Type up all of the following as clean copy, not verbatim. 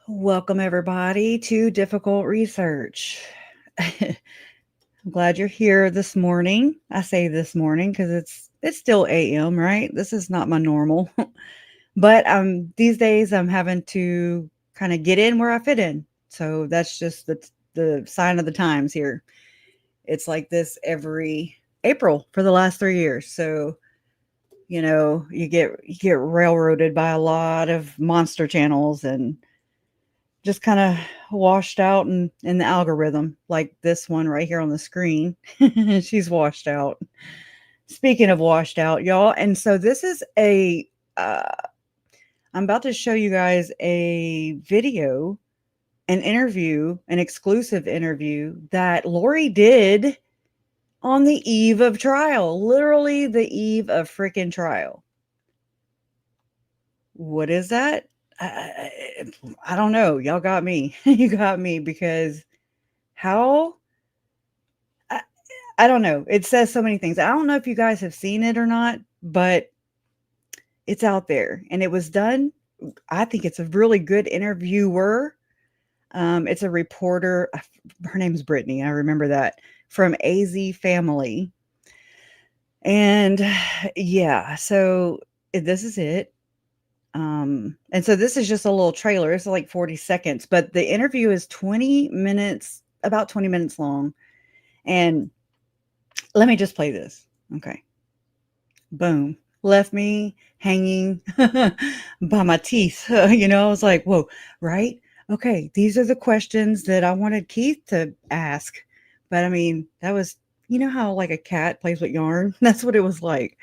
Welcome, everybody, to Difficult Research. I'm glad you're here this morning. I say this morning because it's still AM, right? This is not my normal, but these days I'm having to kind of get in where I fit in. So that's just the sign of the times here. It's like this every April for the last 3 years. So you get railroaded by a lot of monster channels and just kind of washed out in the algorithm, like this one right here on the screen. She's washed out. Speaking of washed out, y'all, and so this is uh, I'm about to show you guys a video, an interview, an exclusive interview that Lori did on the eve of trial, literally the eve of freaking trial. What is that? I don't know. Y'all got me. You got me because how I, I don't know. It says so many things. I don't know if you guys have seen it or not, but it's out there and it was done. I think it's a really good interviewer. It's a reporter. Her name's Brittany. I remember that from AZ Family. And yeah, so this is it. And so this is just a little trailer. It's like 40 seconds, but the interview is 20 minutes, about 20 minutes long. And let me just play this. Okay. Boom. Left me hanging by my teeth. I was like, whoa, right? Okay. These are the questions that I wanted Keith to ask. But I mean, that was, how like a cat plays with yarn? That's what it was like.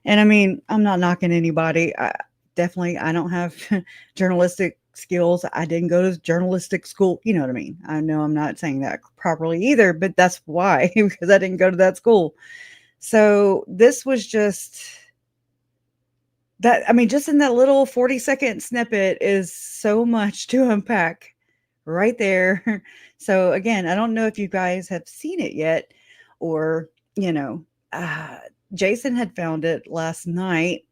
And I mean, I'm not knocking anybody. I don't have journalistic skills. I didn't go to journalistic school. You know what I mean? I know I'm not saying that properly either, but that's why, because I didn't go to that school. So this was just that. I mean, just in that little 40-second snippet is so much to unpack right there. So again, I don't know if you guys have seen it yet or, you know, uh, Jason had found it last night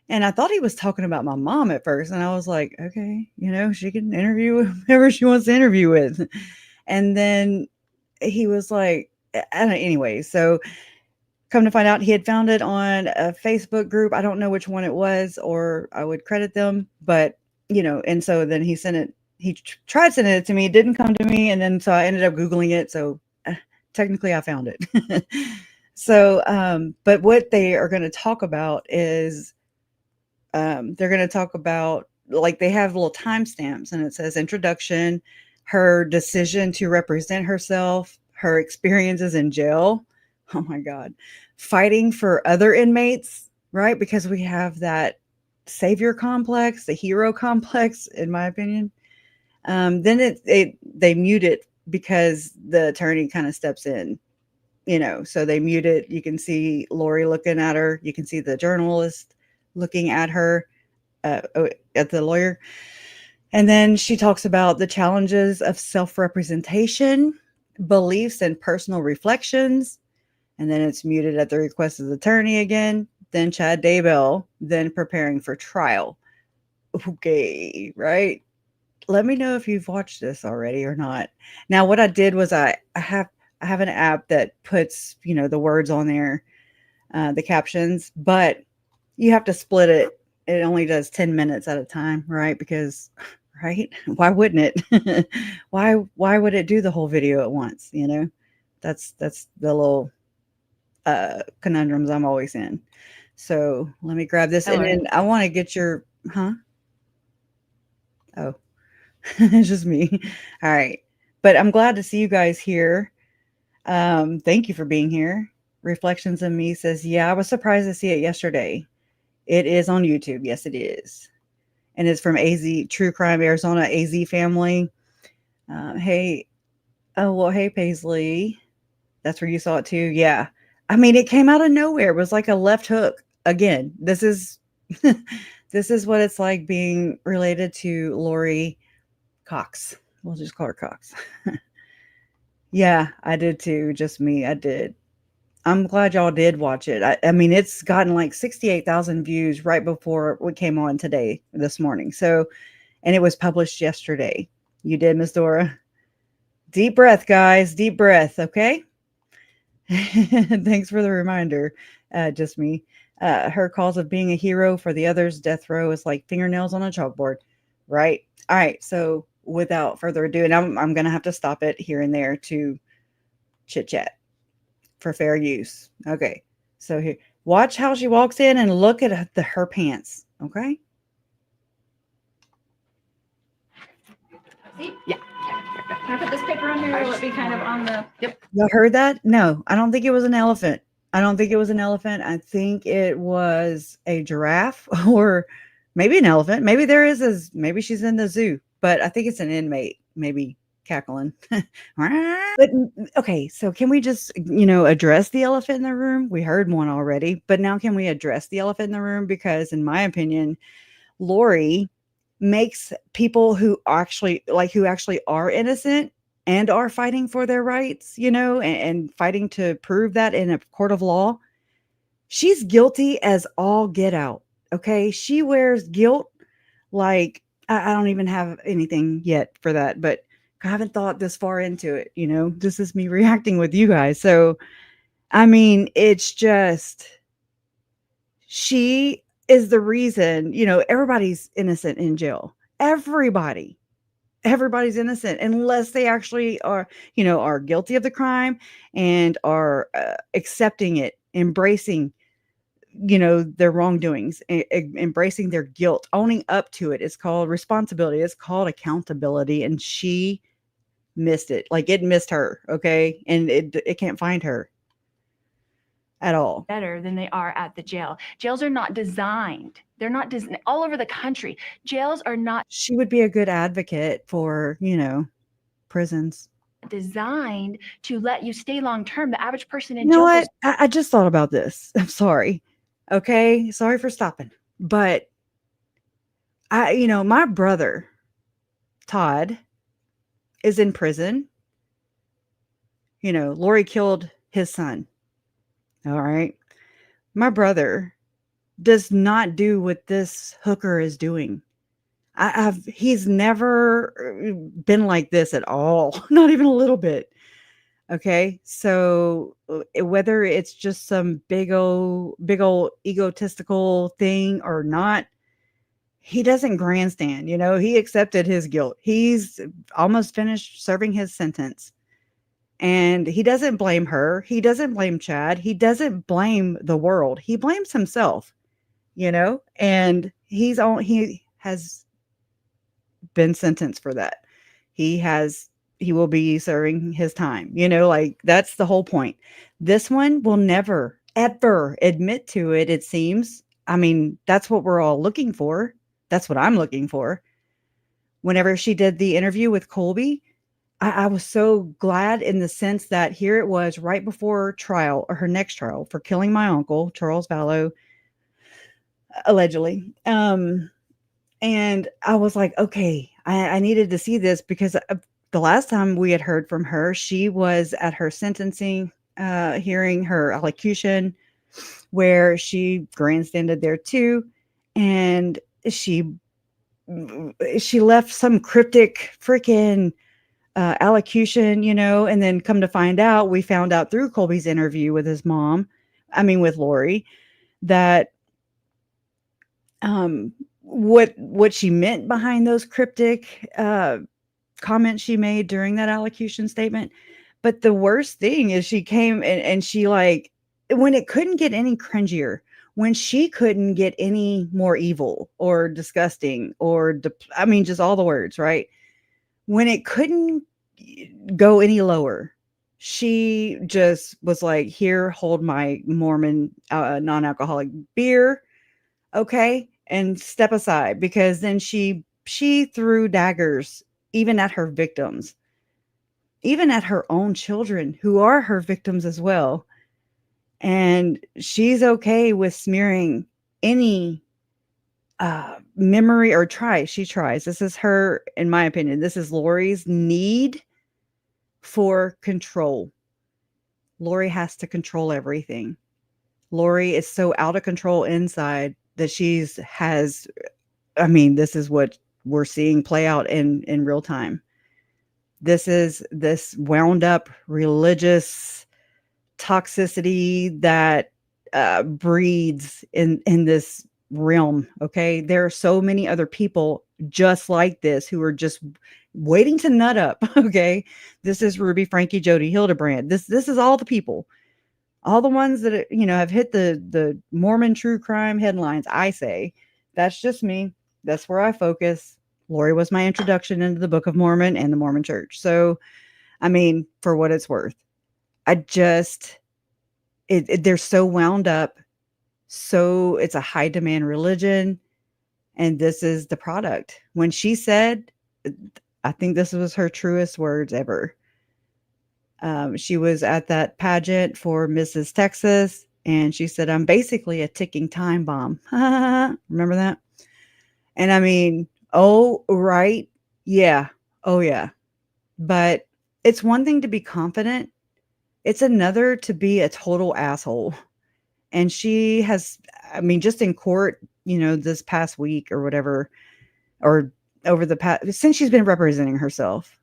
and I thought he was talking about my mom at first. And I was like, okay, she can interview whoever she wants to interview with. And then he was like, I don't know, anyway. So come to find out, he had found it on a Facebook group. I don't know which one it was, or I would credit them, but and so then he sent it. He tried sending it to me. It didn't come to me, and then so I ended up Googling it. So technically, I found it. So, but what they are going to talk about is they're going to talk about, like, they have little timestamps and it says introduction, her decision to represent herself, her experiences in jail. Oh my God. Fighting for other inmates, right? Because we have that savior complex, the hero complex, in my opinion. Then they mute it because the attorney kind of steps in, so they mute it. You can see Lori looking at her. You can see the journalist looking at her, at the lawyer. And then she talks about the challenges of self-representation, beliefs, and personal reflections. And then it's muted at the request of the attorney again. Then Chad Daybell, then preparing for trial. Okay, right? Let me know if you've watched this already or not. Now, what I did was I have an app that puts, the words on there, the captions, but you have to split it. It only does 10 minutes at a time, right? Because, right? Why wouldn't it? Why would it do the whole video at once? That's the little conundrums I'm always in. So let me grab this, and Hello. then I want to get your, huh? Oh, it's just me. All right. But I'm glad to see you guys here. Thank you for being here. Reflections of Me says, yeah, I was surprised to see it yesterday. It is on YouTube. Yes, it is. And it's from AZ True Crime Arizona, AZ Family. Hey, oh, well, hey, Paisley. That's where you saw it too. Yeah. I mean, it came out of nowhere. It was like a left hook. Again, this is this is what it's like being related to Lori Cox. We'll just call her Cox. Yeah, I did too. Just me. I did. I'm glad y'all did watch it. I mean, it's gotten like 68,000 views right before we came on today, this morning. So and it was published yesterday. You did, Miss Dora. Deep breath, guys. Deep breath. Okay. Thanks for the reminder. Just me. Her cause of being a hero for the others' death row is like fingernails on a chalkboard, right? All right. So without further ado, and I'm gonna have to stop it here and there to chit chat for fair use. Okay. So here, watch how she walks in and look at her pants. Okay. See? Yeah. Can I put this paper on here? Will it be kind of on the? Yep. Y'all heard that? No, I don't think it was an elephant. I don't think it was an elephant. I think it was a giraffe or maybe an elephant. Maybe there is maybe she's in the zoo, but I think it's an inmate, maybe cackling. But okay, so can we just, address the elephant in the room? We heard one already, but now can we address the elephant in the room? Because in my opinion, Lori makes people who actually are innocent and are fighting for their rights, and fighting to prove that in a court of law. She's guilty as all get out. Okay. She wears guilt like I don't even have anything yet for that, but I haven't thought this far into it. This is me reacting with you guys. So, I mean, it's just she is the reason, everybody's innocent in jail. Everybody's innocent unless they actually are guilty of the crime and are accepting it, embracing, their wrongdoings, embracing their guilt, owning up to it. It's called responsibility. It's called accountability. And she missed it. Like it missed her. Okay. And it can't find her at all. Better than they are at the jail. Jails are not designed. They're not designed all over the country. Jails are not. She would be a good advocate for, prisons. Designed to let you stay long term. The average person in You know jail. what? I just thought about this. I'm sorry. Okay. Sorry for stopping. But my brother, Todd, is in prison. Lori killed his son. All right. My brother does not do what this hooker is doing. He's never been like this at all. Not even a little bit. Okay. So whether it's just some big old egotistical thing or not, he doesn't grandstand. He accepted his guilt. He's almost finished serving his sentence. And he doesn't blame her. He doesn't blame Chad. He doesn't blame the world. He blames himself, and he has been sentenced for that. He will be serving his time, like that's the whole point. This one will never, ever admit to it. It seems. I mean, that's what we're all looking for. That's what I'm looking for. Whenever she did the interview with Colby, I was so glad in the sense that here it was right before trial or her next trial for killing my uncle, Charles Vallow, allegedly. And I was like, okay, I needed to see this because the last time we had heard from her, she was at her sentencing hearing, her allocution, where she grandstanded there too. And she left some cryptic freaking allocution, and then come to find out, we found out through Colby's interview with his mom, with Lori, that what she meant behind those cryptic comments she made during that allocution statement. But the worst thing is she came and she when it couldn't get any cringier, when she couldn't get any more evil or disgusting or just all the words, right? When it couldn't go any lower, she just was like, here, hold my Mormon non-alcoholic beer. Okay. And step aside, because then she threw daggers even at her victims, even at her own children who are her victims as well. And she's okay with smearing any memory or she tries. This is her, in my opinion, this is Lori's need for control. Lori has to control everything. Lori is so out of control inside that this is what we're seeing play out in real time. This is this wound up religious toxicity that breeds in this realm. Okay, there are so many other people just like this who are just waiting to nut up. Okay, this is Ruby, Frankie, Jody, Hildebrand. This is all the people, all the ones that have hit the Mormon true crime headlines. I say that's just me. That's where I focus. Lori was my introduction into the Book of Mormon and the Mormon Church. So, I mean, for what it's worth, I just they're so wound up. So it's a high demand religion, and this is the product. When she said, I think this was her truest words ever. She was at that pageant for Mrs. Texas, and she said, "I'm basically a ticking time bomb." Remember that? And I mean, oh, right. Yeah. Oh, yeah. But it's one thing to be confident, it's another to be a total asshole. And she has, I mean, just in court, this past week or whatever, or over the past, since she's been representing herself,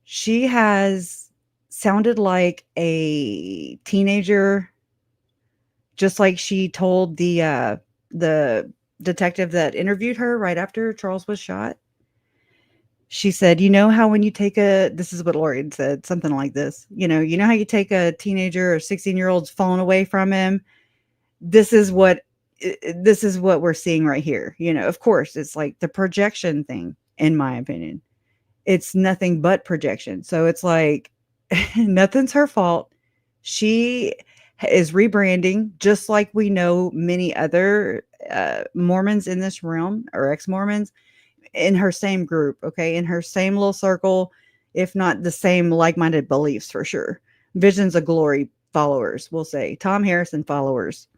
she has sounded like a teenager, just like she told the detective that interviewed her right after Charles was shot. She said, "You know how when you take this is what Lori had said, something like this, you know how you take a teenager or 16-year-old's phone away from him? This is what we're seeing right here." Of course, it's like the projection thing, in my opinion. It's nothing but projection. So it's like nothing's her fault. She is rebranding, just like we know many other Mormons in this realm, or ex-Mormons, in her same group, okay, in her same little circle, if not the same like-minded beliefs, for sure. Visions of Glory followers, we'll say, Tom Harrison followers,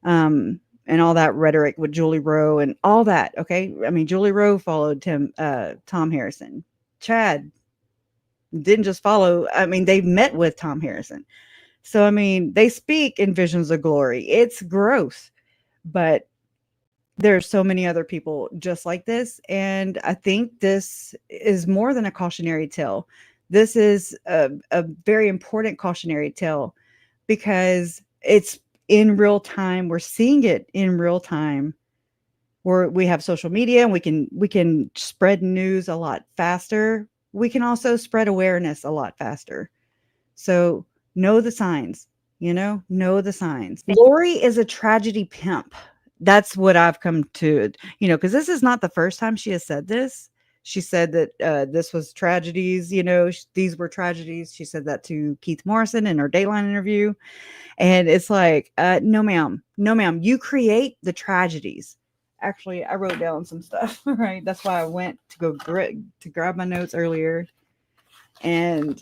and all that rhetoric with Julie Rowe and all that. Okay, I mean, Julie Rowe followed Tom Harrison. Chad didn't just follow. I mean, they met with Tom Harrison. So I mean, they speak in Visions of Glory. It's gross, but there's so many other people just like this, and I think this is more than a cautionary tale. This is a very important cautionary tale, because it's in real time. We're seeing it in real time, where we have social media, and we can spread news a lot faster. We can also spread awareness a lot faster. So know the signs, know the signs. Lori is a tragedy pimp. That's what I've come to, because this is not the first time she has said this. She said that this was tragedies, these were tragedies. She said that to Keith Morrison in her Dateline interview. And it's like, no, ma'am. No, ma'am. You create the tragedies. Actually, I wrote down some stuff, right? That's why I went to go to grab my notes earlier. And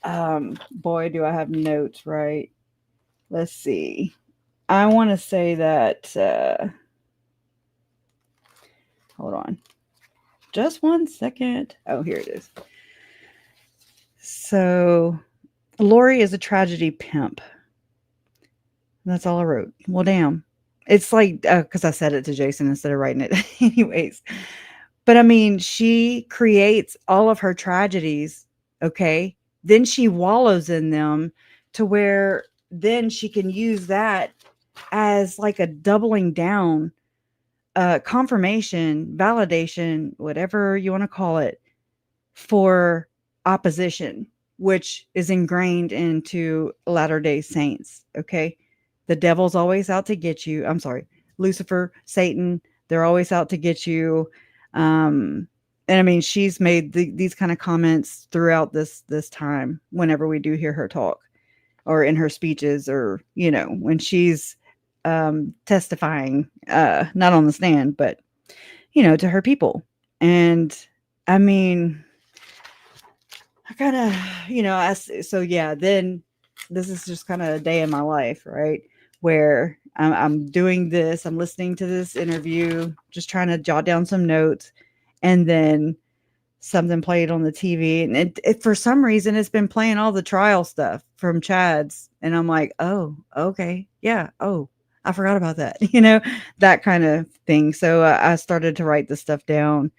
boy, do I have notes, right? Let's see. I want to say that, hold on. Just one second. Oh, here it is. So, Lori is a tragedy pimp. That's all I wrote. Well, damn. It's like, because I said it to Jason instead of writing it anyways. But I mean, she creates all of her tragedies, okay? Then she wallows in them, to where then she can use that as like a doubling down, confirmation, validation, whatever you want to call it, for opposition, which is ingrained into Latter-day Saints, okay? The devil's always out to get you. I'm sorry, Lucifer, Satan, they're always out to get you. And I mean, she's made these kind of comments throughout this time, whenever we do hear her talk, or in her speeches, or, when she's testifying, not on the stand, but, to her people. And I mean, I kind of, so yeah, then this is just kind of a day in my life, right? Where I'm doing this, I'm listening to this interview, just trying to jot down some notes, and then something played on the TV, and it for some reason it's been playing all the trial stuff from Chad's, and I'm like, oh, okay, yeah, oh, I forgot about that, that kind of thing. So I started to write the stuff down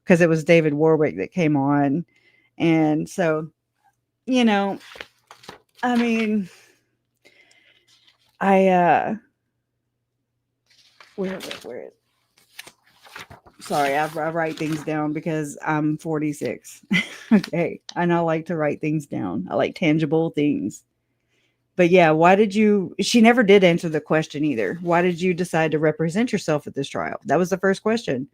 because it was David Warwick that came on. And so, you know, I mean, I, where is it? Where is Sorry, I write things down because I'm 46. Okay. And I like to write things down. I like tangible things. But yeah, why did you? She never did answer the question either. Why did you decide to represent yourself at this trial? That was the first question.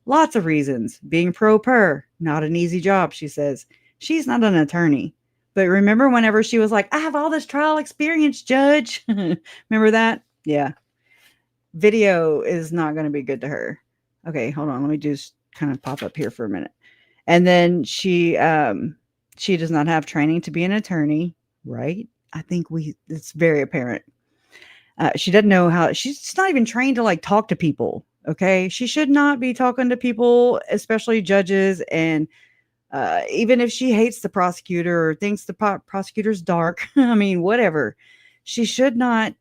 Lots of reasons. Being pro per, not an easy job, she says. She's not an attorney. But remember whenever she was like, I have all this trial experience, judge? Remember that? Yeah. Video is not going to be good to her. Okay, hold on. Let me just kind of pop up here for a minute. And then she does not have training to be an attorney, right? I think it's very apparent. She doesn't know how, she's not even trained to like talk to people. Okay. She should not be talking to people, especially judges. And even if she hates the prosecutor or thinks the prosecutor's dark, I mean, whatever, she should not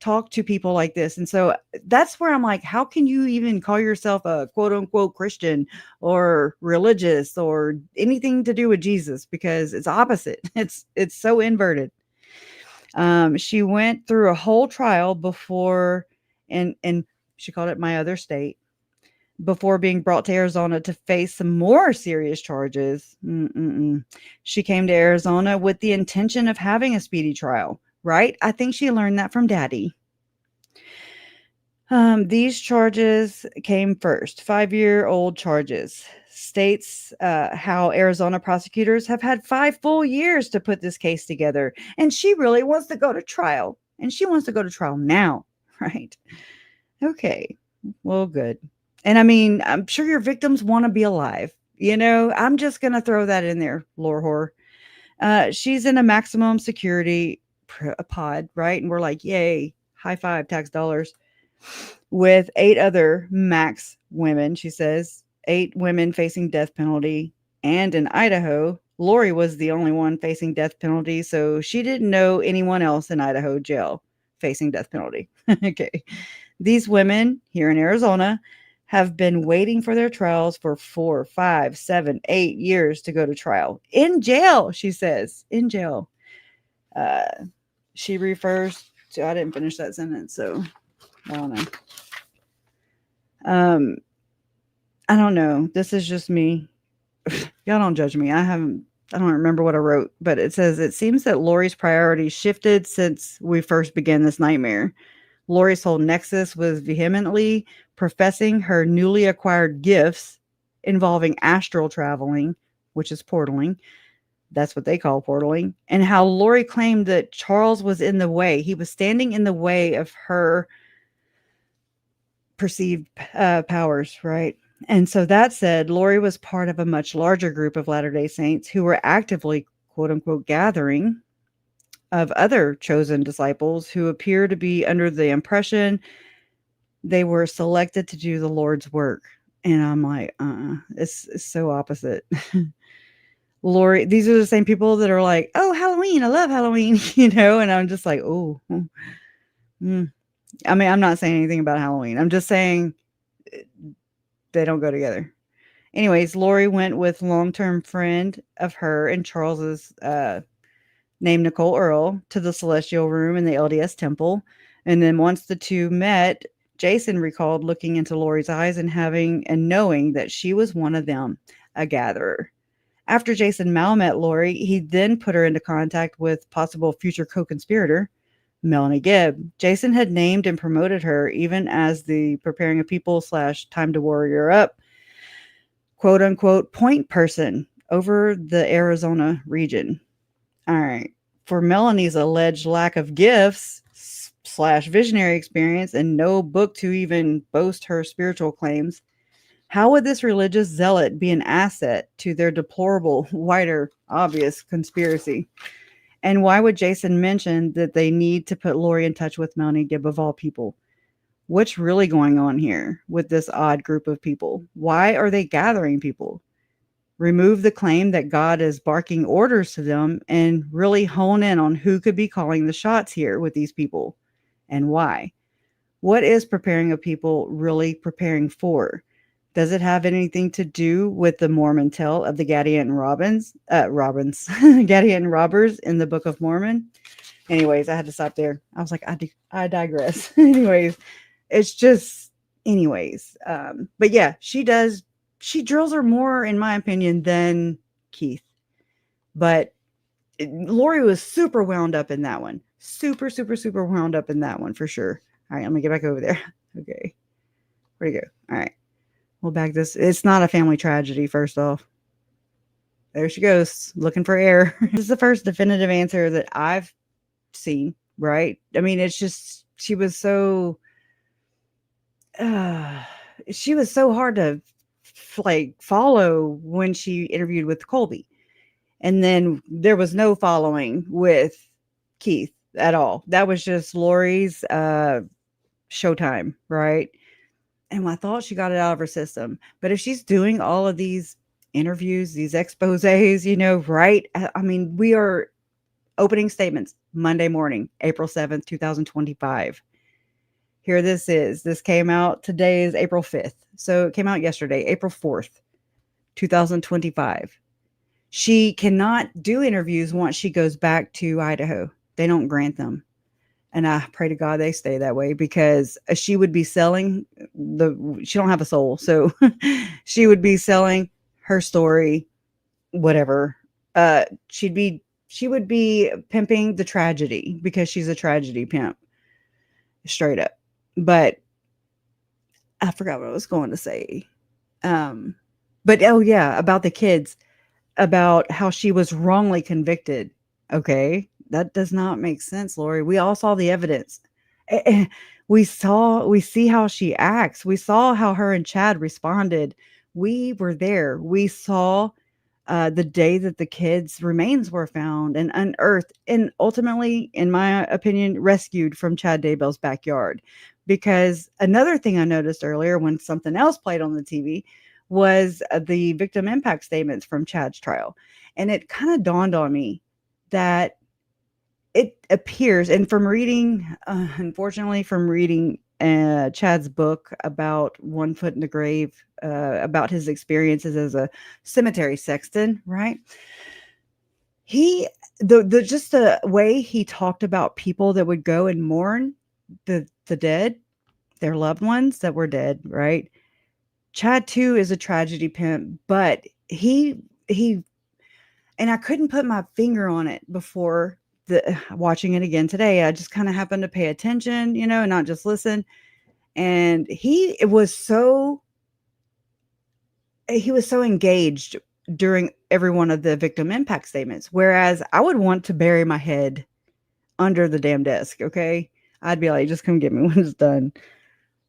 talk to people like this. And so that's where I'm like, how can you even call yourself a quote unquote Christian or religious or anything to do with Jesus? Because it's opposite. It's so inverted. She went through a whole trial before, and she called it my other state, before being brought to Arizona to face some more serious charges. She came to Arizona with the intention of having a speedy trial, right? I think she learned that from Daddy. These charges came first, 5-year-old charges. States how Arizona prosecutors have had 5 full years to put this case together. And she really wants to go to trial. And she wants to go to trial now, right? Okay, well, good. And I mean, I'm sure your victims want to be alive. I'm just going to throw that in there, lore whore. She's in a maximum security pod, right? And we're like, yay, high five, tax dollars. With 8 other max women, she says, 8 women facing death penalty. And in Idaho, Lori was the only one facing death penalty, so she didn't know anyone else in Idaho jail facing death penalty. Okay. These women here in Arizona have been waiting for their trials for 4, 5, 7, 8 years to go to trial. In jail, she says. In jail. She refers to, I didn't finish that sentence, so I don't know. I don't know. This is just me. Y'all don't judge me. I don't remember what I wrote, but it says it seems that Lori's priorities shifted since we first began this nightmare. Lori's whole nexus was vehemently professing her newly acquired gifts involving astral traveling, which is portaling. That's what they call portaling. And how Lori claimed that Charles was in the way. He was standing in the way of her perceived powers, right? And so that said, Lori was part of a much larger group of Latter-day Saints who were actively, quote unquote, gathering of other chosen disciples who appear to be under the impression they were selected to do the Lord's work. And I'm like, it's so opposite. Lori, these are the same people that are like, oh, Halloween, I love Halloween, and I'm just like, oh, I mean, I'm not saying anything about Halloween. I'm just saying they don't go together. Anyways, Lori went with long-term friend of her and Charles's, named Nicole Earl, to the Celestial Room in the LDS Temple. And then once the two met, Jason recalled looking into Lori's eyes and knowing that she was one of them, a gatherer. After Jason Mal met Lori, he then put her into contact with possible future co-conspirator, Melanie Gibb. Jason had named and promoted her even as the preparing a people / time to warrior up, quote unquote, point person over the Arizona region. All right. For Melanie's alleged lack of gifts / visionary experience and no book to even boast her spiritual claims, how would this religious zealot be an asset to their deplorable, wider, obvious conspiracy? And why would Jason mention that they need to put Lori in touch with Melanie Gibb of all people? What's really going on here with this odd group of people? Why are they gathering people? Remove the claim that God is barking orders to them and really hone in on who could be calling the shots here with these people and why. What is preparing a people really preparing for? Does it have anything to do with the Mormon tale of the Gadian Gadian robbers in the Book of Mormon? Anyways, I had to stop there. I was like, I digress. Anyways, it's just, anyways. But yeah, she drills her more, in my opinion, than Keith. But Lori was super wound up in that one. Super, super, super wound up in that one for sure. All right, let me get back over there. Okay. Where'd you go? All right. We'll back this. It's not a family tragedy, first off. There she goes, looking for air. This is the first definitive answer that I've seen, right? I mean, it's just, uh, she was so hard to like follow when she interviewed with Colby. And then there was no following with Keith at all. That was just Lori's showtime, right? And I thought she got it out of her system. But if she's doing all of these interviews, these exposés, right? I mean, we are opening statements Monday morning, April 7th, 2025. Here this is. This came out, today is April 5th. So it came out yesterday, April 4th, 2025. She cannot do interviews once she goes back to Idaho. They don't grant them. And I pray to God they stay that way, because she would be selling she don't have a soul. So she would be selling her story, whatever. She would be pimping the tragedy, because she's a tragedy pimp, straight up. But I forgot what I was going to say. But oh yeah, about the kids, about how she was wrongly convicted. Okay, that does not make sense, Lori. We all saw the evidence. We see how she acts. We saw how her and Chad responded. We were there. We saw the day that the kids' remains were found and unearthed, and ultimately, in my opinion, rescued from Chad Daybell's backyard. Because another thing I noticed earlier when something else played on the TV was the victim impact statements from Chad's trial. And it kind of dawned on me that it appears, and from reading, unfortunately, from reading Chad's book about One Foot in the Grave, about his experiences as a cemetery sexton, right? Just the way he talked about people that would go and mourn the dead, their loved ones that were dead, right? Chad too is a tragedy pimp, but he and I couldn't put my finger on it before watching it again today. I just kind of happened to pay attention, and not just listen. And he was so engaged during every one of the victim impact statements, whereas I would want to bury my head under the damn desk. Okay, I'd be like, just come get me when it's done.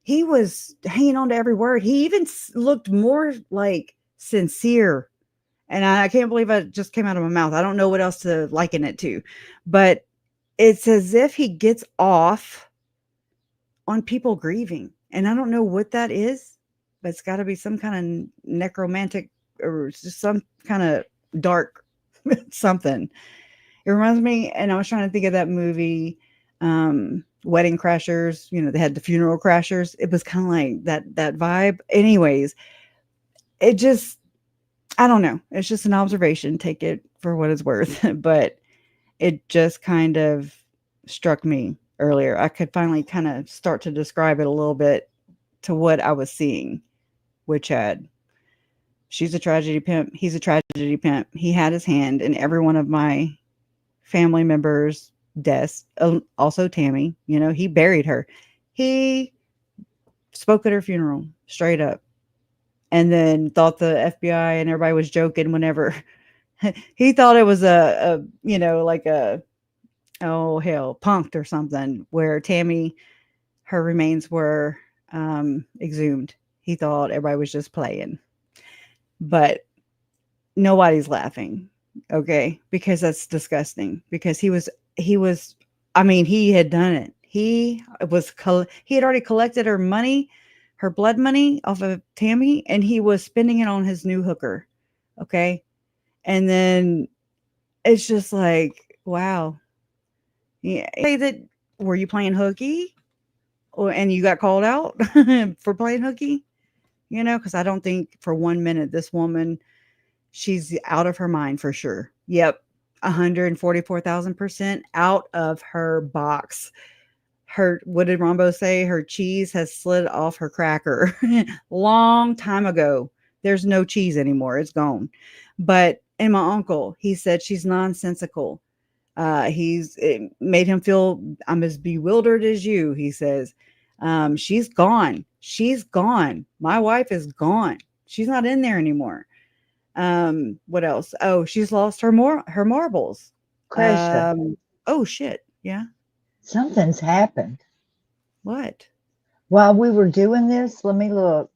He was hanging on to every word. He even looked more like sincere. And I can't believe it just came out of my mouth. I don't know what else to liken it to, but it's as if he gets off on people grieving. And I don't know what that is, but it's got to be some kind of necromantic or just some kind of dark something. It reminds me, and I was trying to think of that movie, Wedding Crashers. They had the funeral crashers. It was kind of like that vibe. Anyways, it just, I don't know. It's just an observation. Take it for what it's worth. But it just kind of struck me earlier. I could finally kind of start to describe it a little bit to what I was seeing with Chad. She's a tragedy pimp. He's a tragedy pimp. He had his hand in every one of my family members' deaths. Also Tammy, he buried her. He spoke at her funeral, straight up. And then thought the FBI and everybody was joking whenever he thought it was like a, oh hell, punked or something, where Tammy, her remains were exhumed. He thought everybody was just playing. But nobody's laughing, okay? Because that's disgusting. Because he had done it. He had already collected her money, her blood money off of Tammy, and he was spending it on his new hooker. Okay. And then it's just like, wow. Yeah. Say that, were you playing hooky? and you got called out for playing hooky, because I don't think for 1 minute this woman, she's out of her mind for sure. Yep, 144,000% out of her box. What did Rombo say? Her cheese has slid off her cracker long time ago. There's no cheese anymore. It's gone. And my uncle, he said she's nonsensical. It made him feel, I'm as bewildered as you. He says, she's gone. She's gone. My wife is gone. She's not in there anymore. What else? Oh, she's lost her marbles. Krista, Oh shit. Yeah. something's happened. What? While we were doing this, let me look.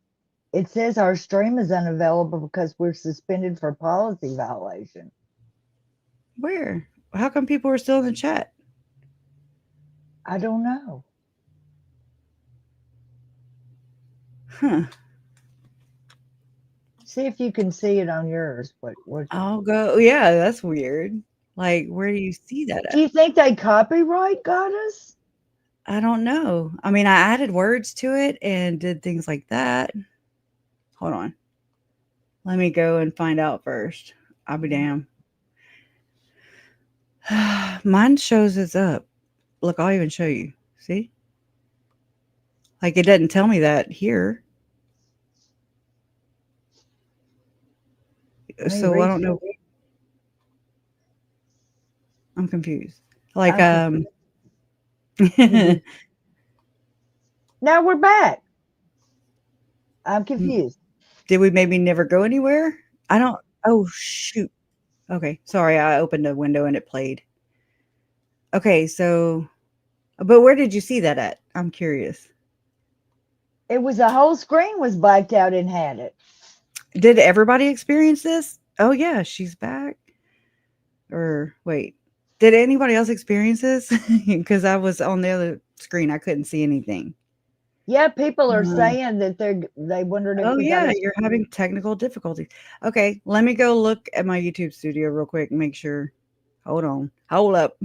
It says our stream is unavailable because we're suspended for policy violation. Where? How come people are still in the chat? I don't know. Huh. See if you can see it on yours. What I'll go. Yeah, that's weird. Like, where do you see that do at? you think they copyright got us? I don't know. I mean, I added words to it and did things like that. Hold on. Let me go and find out first. I'll be damned. Mine shows it's up. Look, I'll even show you. See? Like, it doesn't tell me that here. Let me So I read. don't know. I'm confused. Like, I'm confused. Now we're back. I'm confused. did we maybe never go anywhere? I don't. Oh, shoot. Okay. Sorry. I opened a window and it played. Okay. But where did you see that at? I'm curious. It was the whole screen was blacked out and had it. Did everybody experience this? Oh, yeah. She's back. Or wait. Did anybody else experience this? Because I was on the other screen. I couldn't see anything. Yeah, people are Um, saying that they wondered if oh, we got yeah. a. You're having technical difficulties. Okay. Let me go look at my YouTube studio real quick and make sure. Hold on. Hold up.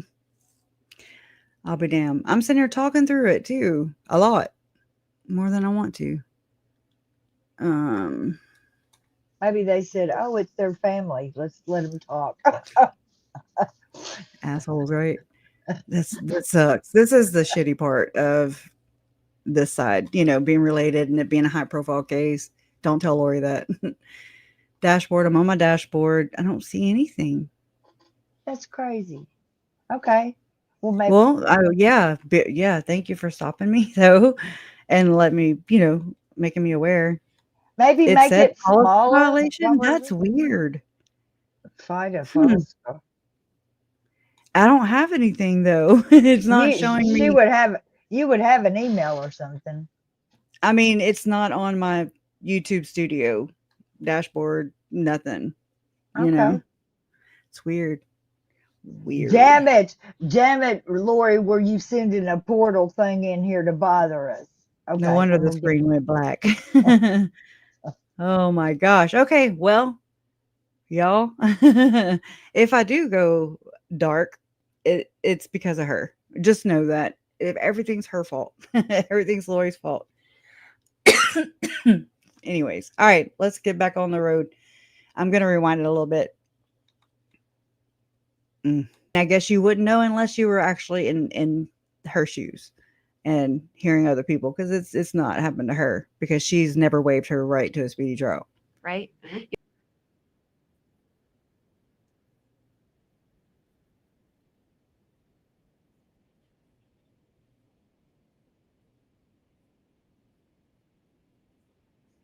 I'll be damned. I'm sitting here talking through it too. A lot. More than I want to. Um, Maybe they said, "Oh, it's their family. Let's let them talk." assholes, right? That sucks. This is the shitty part of this side, being related and it being a high profile case. Don't tell Lori that. Dashboard. I'm on my dashboard. I don't see anything. That's crazy. Okay. Well, maybe Well, yeah. Thank you for stopping me though, and let me, making me aware. It make said it policy smaller. violation. What was That's it? weird. Fight a Hmm. false. I don't have anything though. It's not showing She me. would have. You would have an email or something. I mean, it's not on my YouTube studio dashboard, nothing, you Okay. know? It's weird. Weird. Damn it, Lori. Were you sending a portal thing in here to bother us? No Okay, wonder and the we'll get. screen went black. Oh my gosh. Okay, well, y'all, if I do go dark, it's because of her. Just know that if everything's her fault. Everything's Lori's fault. Anyways, all right, let's get back on the road. I'm gonna rewind it a little bit. I guess you wouldn't know unless you were actually in her shoes and hearing other people, because it's not happened to her because she's never waived her right to a speedy trial. Right?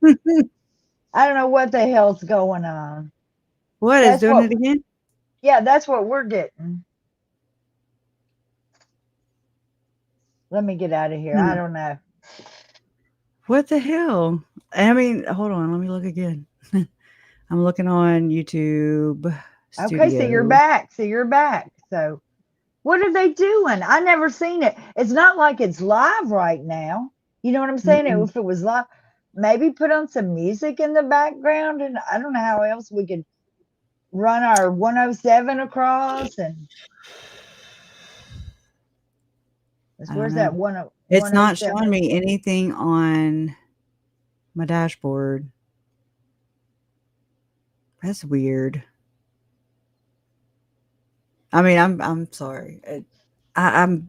I don't know what the hell's going on. What is That's doing what. it again? Yeah, that's what we're getting. Let me get out of here. I Hmm. don't know. What the hell? I mean, hold on, let me look again. I'm looking on YouTube Okay, so you're Studio. back. So you're back. So what are they doing? I never seen it. It's not like it's live right now. You know what I'm saying? Mm-mm. If it was live, maybe put on some music in the background, and I don't know how else we could run our 107 across. And I don't Where's that know. It's not showing 107? me anything on my dashboard. That's weird. I mean, I'm sorry. I'm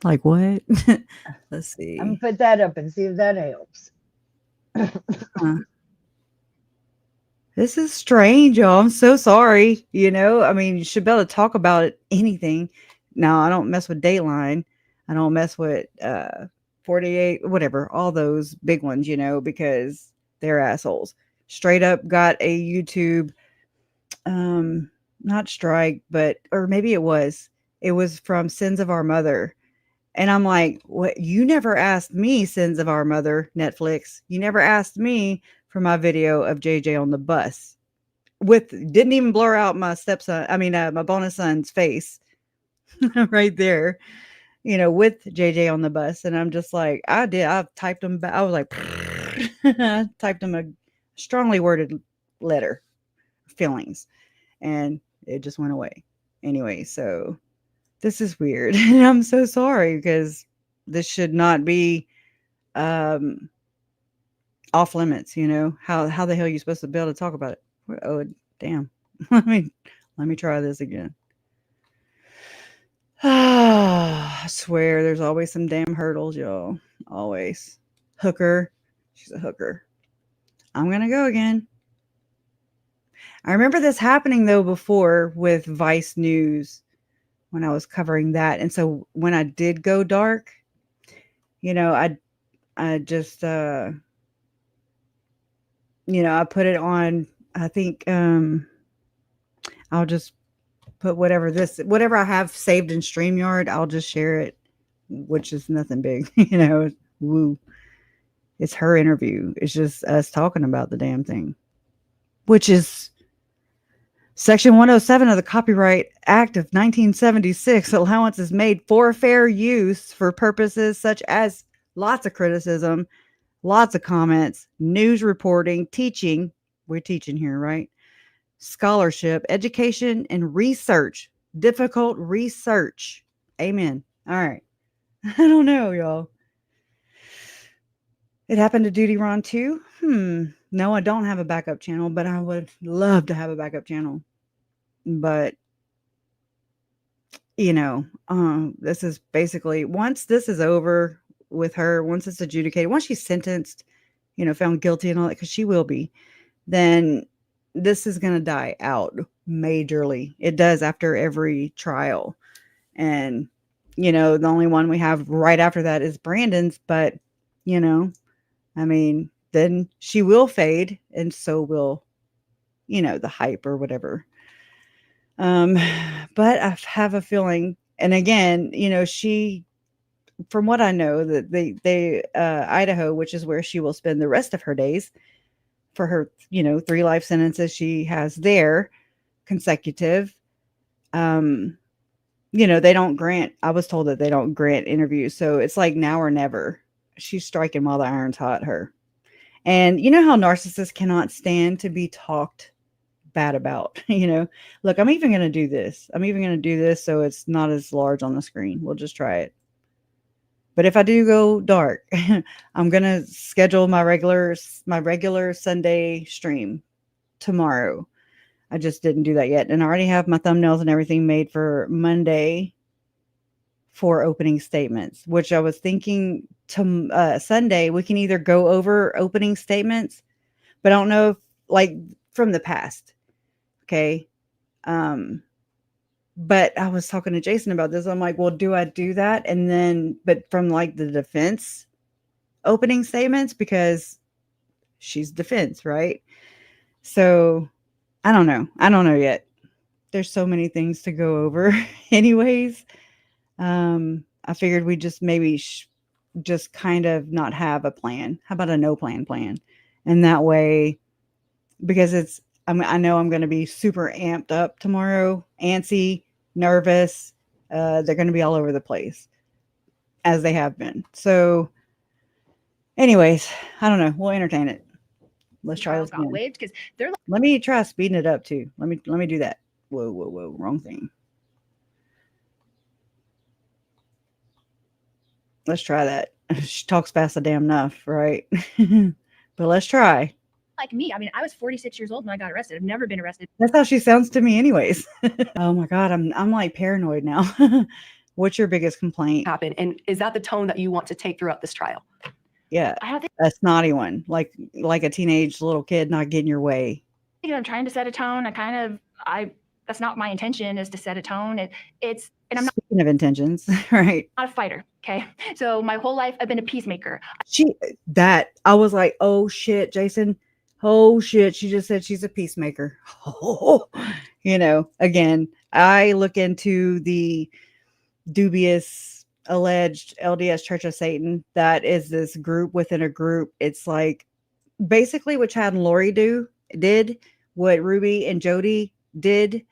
like, what? Let's I'm gonna see. put that up and see if that helps. Huh. This is strange, y'all. I'm so sorry. I mean, you should be able to talk about it, anything. Now, I don't mess with Dateline. I don't mess with 48, whatever, all those big ones, because they're assholes. Straight up got a YouTube, not strike, but, or maybe it was. It was from Sins of Our Mother. And I'm like, what? You never asked me, Sins of Our Mother, Netflix. You never asked me for my video of JJ on the bus. Didn't even blur out my stepson, my bonus son's face right there, with JJ on the bus. And I'm just like, I typed him back. I was like, I typed him a strongly worded letter, feelings, and it just went away. Anyway, so this is weird. And I'm so sorry because this should not be um off limits. How the hell are you supposed to be able to talk about it? Oh, damn. Let me try this again. I swear there's always some damn hurdles, y'all. Always. Hooker. She's a hooker. I'm going to go again. I remember this happening, though, before with Vice News when I was covering that. And so when I did go dark, I just, I put it on, I think, I'll just put whatever I have saved in StreamYard, I'll just share it, which is nothing big, woo. It's her interview. It's just us talking about the damn thing, which is Section 107 of the Copyright Act of 1976. Allowance is made for fair use for purposes such as lots of criticism, lots of comments, news reporting, teaching. We're teaching here, right? Scholarship, education, and research. Difficult research. Amen. All right. I don't know, y'all. It happened to Duty Ron too. No, I don't have a backup channel, but I would love to have a backup channel. But this is basically, once this is over with her, once it's adjudicated, once she's sentenced, found guilty and all that, because she will be, then this is going to die out majorly. It does after every trial. And, the only one we have right after that is Brandon's. But, then she will fade, and so will, the hype or whatever. But I have a feeling, and again, she, from what I know, that they Idaho, which is where she will spend the rest of her days for her, 3 life sentences she has there, consecutive. They don't grant, I was told that they don't grant interviews. So it's like now or never. She's striking while the iron's hot, her. And you know how narcissists cannot stand to be talked bad about, Look, I'm even going to do this. So it's not as large on the screen. We'll just try it. But if I do go dark, I'm going to schedule my regular Sunday stream tomorrow. I just didn't do that yet. And I already have my thumbnails and everything made for Monday for opening statements, which I was thinking to Sunday, we can either go over opening statements, but I don't know if, like, from the past. Okay. But I was talking to Jason about this. I'm like, well, do I do that? And then, but from like the defense opening statements, because she's defense, right? So I don't know yet. There's so many things to go over anyways. I figured we just maybe just kind of not have a plan. How about a no plan? And that way, because I know I'm going to be super amped up tomorrow, antsy, nervous. They're going to be all over the place, as they have been. So anyways, I don't know. We'll entertain it. Let's try this again. Waived because they're. Let me try speeding it up too. Let me do that. Whoa, wrong thing. Let's try that. She talks fast enough, right? But let's try. Like me, I mean, I was 46 years old when I got arrested. I've never been arrested. That's how she sounds to me anyways. Oh my God, I'm like paranoid now. What's your biggest complaint? Happen, and is that the tone that you want to take throughout this trial? Yeah, I don't think a snotty one, like a teenage little kid not getting your way. I'm trying to set a tone. That's not my intention, is to set a tone. It's and I'm not Speaking of intentions, right? a fighter. Okay. So my whole life I've been a peacemaker. I was like, oh shit, Jason. Oh shit. She just said she's a peacemaker. Again, I look into the dubious alleged LDS Church of Satan. That is this group within a group. It's like basically what Chad and Lori did, what Ruby and Jody did,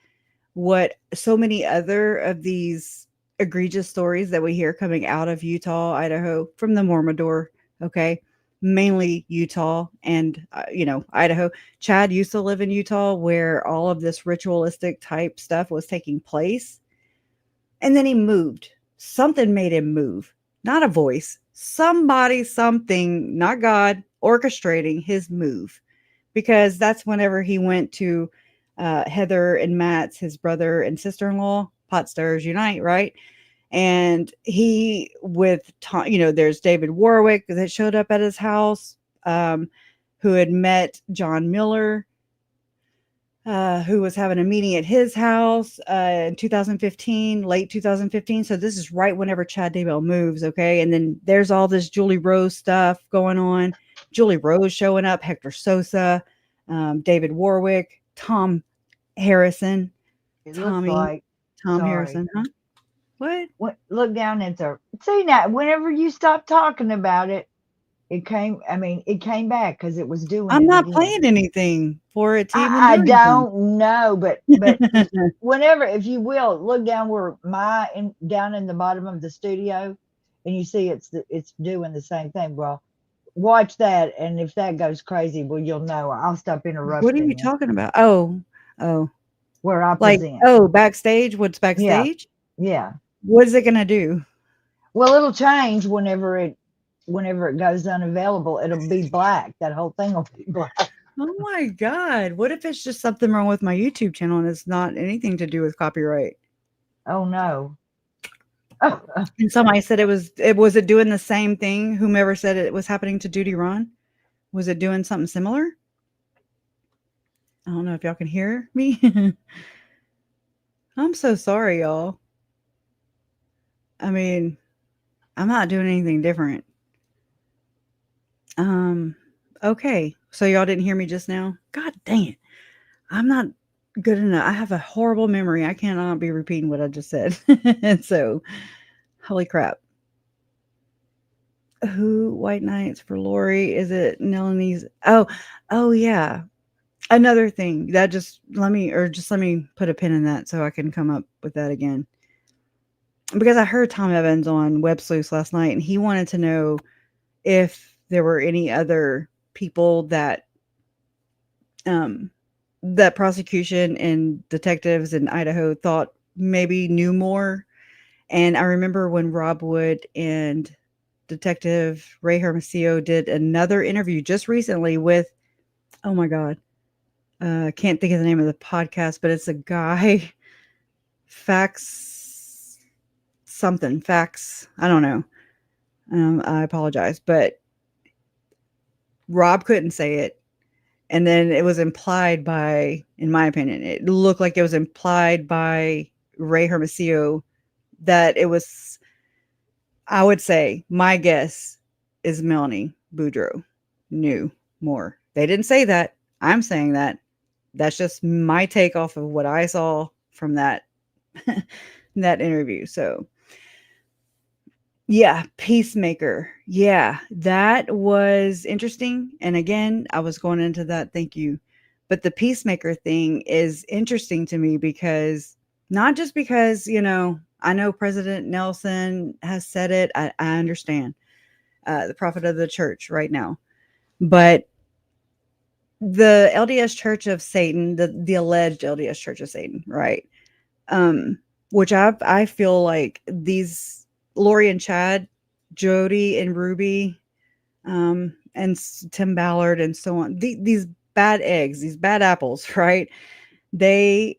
what so many other of these egregious stories that we hear coming out of Utah, Idaho, from the Mormodor, okay? Mainly Utah and, Idaho. Chad used to live in Utah where all of this ritualistic type stuff was taking place. And then he moved. Something made him move. Not a voice. Somebody, something, not God, orchestrating his move. Because that's whenever he went to Heather and Matt's, his brother and sister-in-law, Pot Stirrers Unite, right? And he with Tom, there's David Warwick that showed up at his house, who had met John Miller, who was having a meeting at his house in 2015, late 2015. So this is right whenever Chad Daybell moves, okay? And then there's all this Julie Rose stuff going on. Julie Rose showing up, Hector Sosa, David Warwick, Tom Harrison, Tom Harrison, huh? What? Look down at the. See now, whenever you stop talking about it, it came back because it was doing. I'm not again. playing anything for it to even I do don't know, but whenever, if you will, look down where down in the bottom of the studio, and you see it's doing the same thing. Well, watch that, and if that goes crazy, well, you'll know. I'll stop interrupting. What are you talking about? Oh, where I like present. backstage. What's backstage? Yeah. What is it gonna do? Well, it'll change whenever it goes unavailable. It'll be black. That whole thing will be black. Oh my God. What if it's just something wrong with my YouTube channel and it's not anything to do with copyright? Oh no. And somebody said was it doing the same thing? Whomever said it was happening to Duty Ron? Was it doing something similar? I don't know if y'all can hear me. I'm so sorry, y'all. I mean, I'm not doing anything different. Okay. So y'all didn't hear me just now? God dang it. I'm not good enough. I have a horrible memory. I cannot be repeating what I just said. And so, holy crap. Who White Knights for Lori? Is it Nelanie's? Oh yeah. Another thing that just let me put a pin in that so I can come up with that again. Because I heard Tom Evans on Web Sleuths last night, and he wanted to know if there were any other people that that prosecution and detectives in Idaho thought maybe knew more. And I remember when Rob Wood and Detective Ray Hermosillo did another interview just recently with, oh my God, can't think of the name of the podcast, but it's a guy, Facts. I don't know. I apologize, but Rob couldn't say it. And then it was implied by, in my opinion, it looked like it was implied by Ray Hermosillo that it was, I would say, my guess is Melanie Boudreaux knew more. They didn't say that. I'm saying that. That's just my take off of what I saw from that that interview. So yeah, Peacemaker. Yeah, that was interesting. And again, I was going into that. Thank you. But the Peacemaker thing is interesting to me because not just because, I know President Nelson has said it. I understand the prophet of the church right now. But the LDS Church of Satan, the alleged LDS Church of Satan, right? Which I feel like these Lori and Chad Jody and Ruby, and Tim Ballard and so on. These bad eggs, these bad apples, right? They,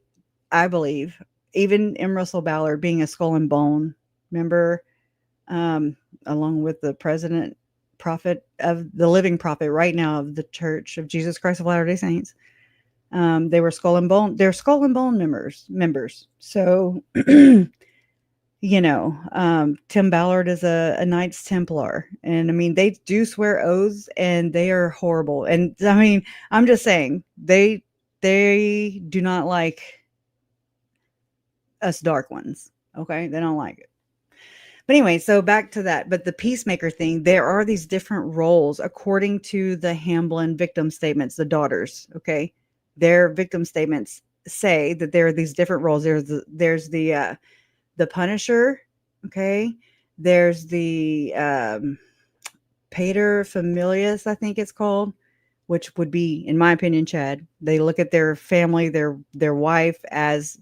I believe, even M. Russell Ballard being a skull and bone member, um, along with the president, prophet of the living prophet right now of the Church of Jesus Christ of Latter-day Saints. They were skull and bone. They're skull and bone members. So, Tim Ballard is a Knights Templar, and I mean they do swear oaths, and they are horrible. And I mean, I'm just saying they do not like us dark ones. Okay, they don't like it. But anyway, so back to that. But the peacemaker thing, there are these different roles according to the Hamblin victim statements, the daughters. Okay, their victim statements say that there are these different roles. There's the Punisher. Okay, there's the pater familias, I think it's called, which would be, in my opinion, Chad. They look at their family, their wife as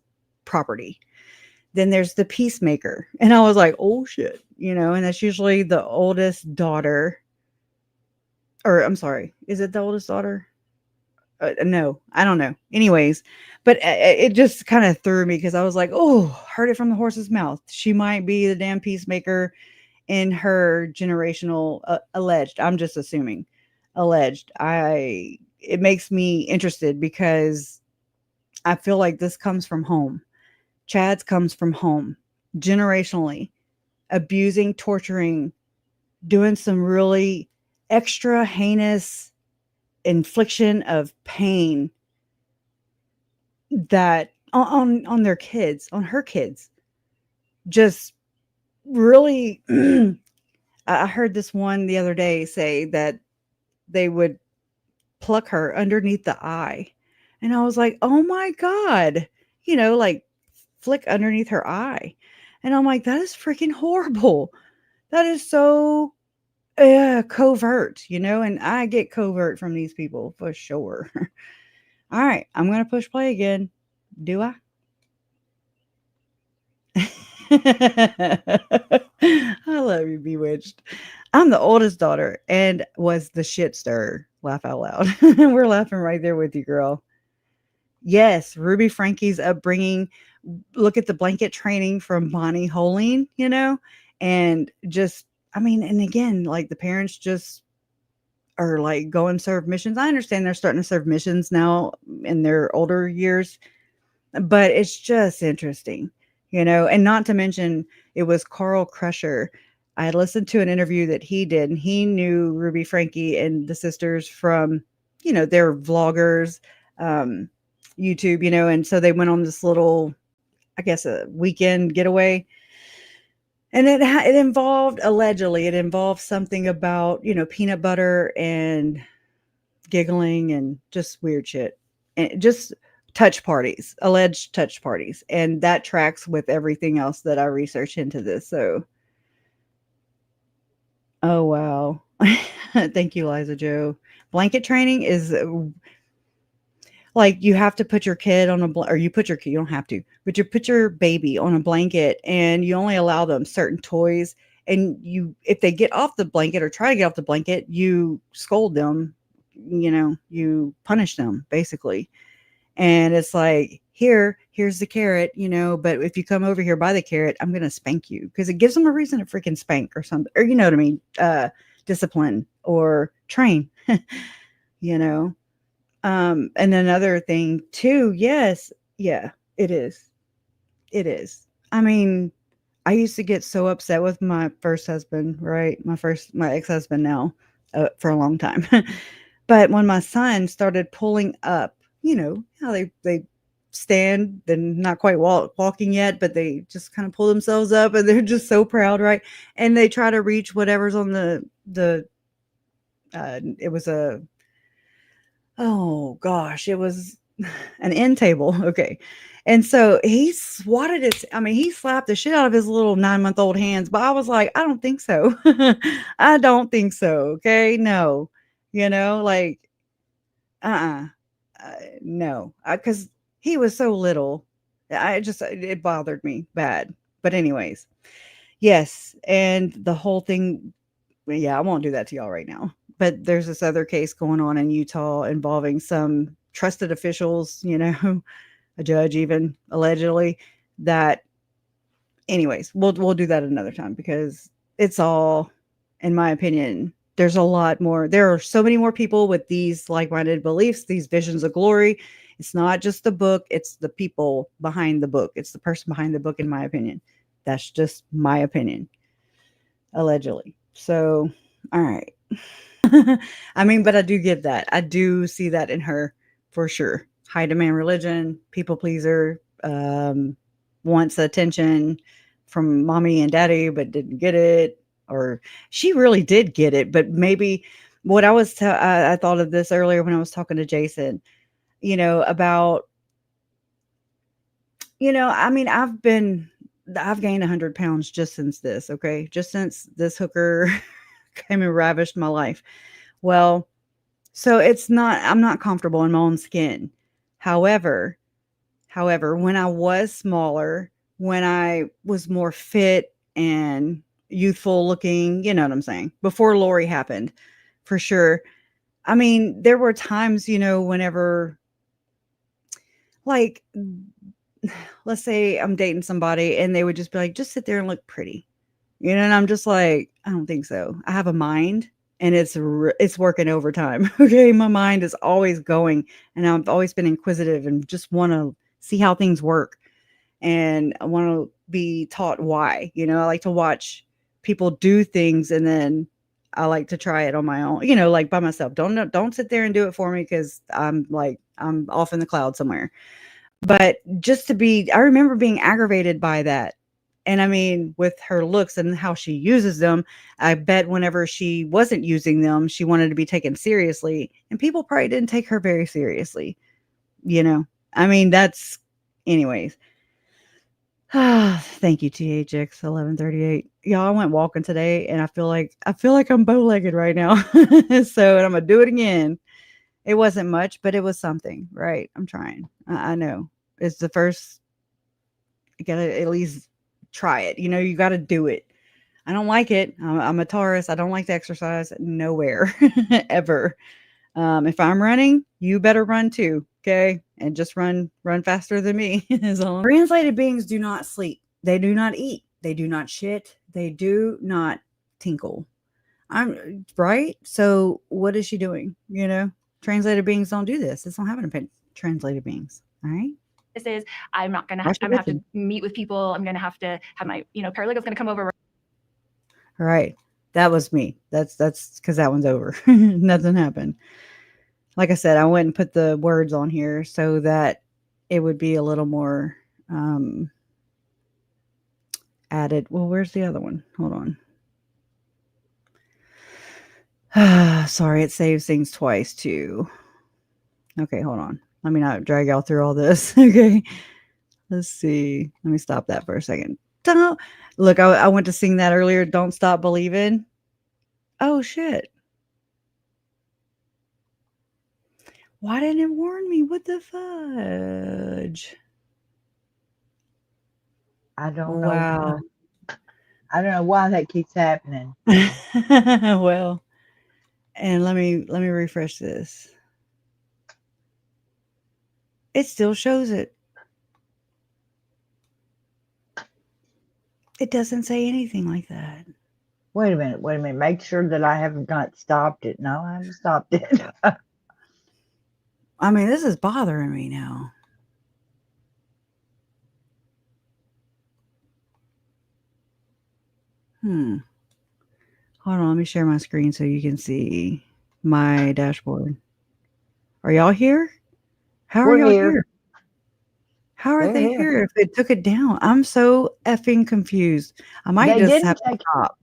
property. Then there's the peacemaker. And I was like, oh shit, and that's usually the oldest daughter. Or I'm sorry, is it the oldest daughter? No, I don't know. Anyways, but it just kind of threw me because I was like, oh, heard it from the horse's mouth. She might be the damn peacemaker in her generational alleged. I'm just assuming alleged. It makes me interested because I feel like this comes from home. Chad's comes from home, generationally, abusing, torturing, doing some really extra heinous infliction of pain that on their kids, on her kids. Just really I heard this one the other day say that they would pluck her underneath the eye. And I was like, "Oh my god." Like flick underneath her eye. And I'm like, "That is freaking horrible. That is so covert, and I get covert from these people for sure." All right, I'm going to push play again. Do I? I love you, Bewitched. I'm the oldest daughter and was the shit stirrer. Laugh out loud. We're laughing right there with you, girl. Yes, Ruby Frankie's upbringing. Look at the blanket training from Bonnie Holing, and just, I mean, and again, like the parents just are like go and serve missions. I understand they're starting to serve missions now in their older years, but it's just interesting, and not to mention it was Carl Crusher. I listened to an interview that he did, and he knew Ruby Frankie and the sisters from, they're vloggers, YouTube, and so they went on this little, I guess, a weekend getaway. And it involved, allegedly, it involved something about, peanut butter and giggling and just weird shit. And just touch parties, alleged touch parties. And that tracks with everything else that I researched into this. So, oh, wow. Thank you, Liza Joe. Blanket training is like you have to put your kid on or you put your kid, you don't have to, but you put your baby on a blanket and you only allow them certain toys. And if they get off the blanket or try to get off the blanket, you scold them, you punish them basically. And it's like, here's the carrot, but if you come over here by the carrot, I'm going to spank you, because it gives them a reason to freaking spank or something, or, you know what I mean? Discipline or train, you know? And another thing too, yes, yeah, it is. It is. I mean, I used to get so upset with my first husband, right? My ex-husband now, for a long time. But when my son started pulling up, how they stand, and not quite walking yet, but they just kind of pull themselves up and they're just so proud, right? And they try to reach whatever's on it was it was an end table. Okay. And so he swatted he slapped the shit out of his little 9-month-old hands, but I was like, I don't think so. I don't think so. Okay. No, like, uh-uh. No, because he was so little. It bothered me bad. But anyways, Yes, and the whole thing, well, yeah, I won't do that to y'all right now. But there's this other case going on in Utah involving some trusted officials, a judge even allegedly that anyways, we'll do that another time because it's all, in my opinion, there's a lot more. There are so many more people with these like-minded beliefs, these visions of glory. It's not just the book, it's the people behind the book. It's the person behind the book, in my opinion. That's just my opinion, allegedly. So, all right. I mean, but I do get that. I do see that in her for sure. High demand religion, people pleaser, wants attention from mommy and daddy, but didn't get it. Or she really did get it, but maybe what I thought of this earlier when I was talking to Jason, about, I mean, I've gained 100 pounds just since this, okay? Just since this hooker came and ravished my life. Well, so I'm not comfortable in my own skin. However, when I was smaller, when I was more fit and youthful looking, you know what I'm saying? Before Lori happened, for sure. I mean, there were times, whenever like let's say I'm dating somebody and they would just be like, just sit there and look pretty. And I'm just like, I don't think so. I have a mind and it's working overtime. Okay. My mind is always going and I've always been inquisitive and just want to see how things work. And I want to be taught why, I like to watch people do things and then I like to try it on my own, like by myself. Don't sit there and do it for me because I'm off in the cloud somewhere. But I remember being aggravated by that. And I mean, with her looks and how she uses them, I bet whenever she wasn't using them, she wanted to be taken seriously. And people probably didn't take her very seriously. I mean, anyways. Thank you, THX 1138. Y'all, I went walking today and I feel like I'm bow-legged right now. So, and I'm gonna do it again. It wasn't much, but it was something, right? I'm trying. I know. It's the first, you gotta at least try it. You gotta do it. I don't like it. I'm a Taurus. I don't like to exercise nowhere, ever. If I'm running, you better run too, okay? And just run faster than me. Translated beings do not sleep. They do not eat. They do not shit. They do not tinkle. I'm right. So what is she doing? Translated beings don't do this. This don't happen to translated beings. All right. This is, I'm gonna have to meet with people. I'm gonna have to have my, paralegal's gonna come over. All right. That was me. That's because that one's over. Nothing happened. Like I said, I went and put the words on here so that it would be a little more added. Well, where's the other one? Hold on. Sorry, it saves things twice too. Okay, hold on. Let me not drag y'all through all this. Okay. Let's see. Let me stop that for a second. Don't look, I went to sing that earlier. Don't stop believing. Oh shit. Why didn't it warn me? What the fudge? I don't know. Wow. I don't know why that keeps happening. Well, and let me refresh this. It still shows it. It doesn't say anything like that. Wait a minute. Make sure that I haven't not stopped it. No, I haven't stopped it. I mean, this is bothering me now. Hold on, let me share my screen so you can see my dashboard. Are y'all here? How are y'all here? How are they here if it took it down? I'm so effing confused. I might just have to stop.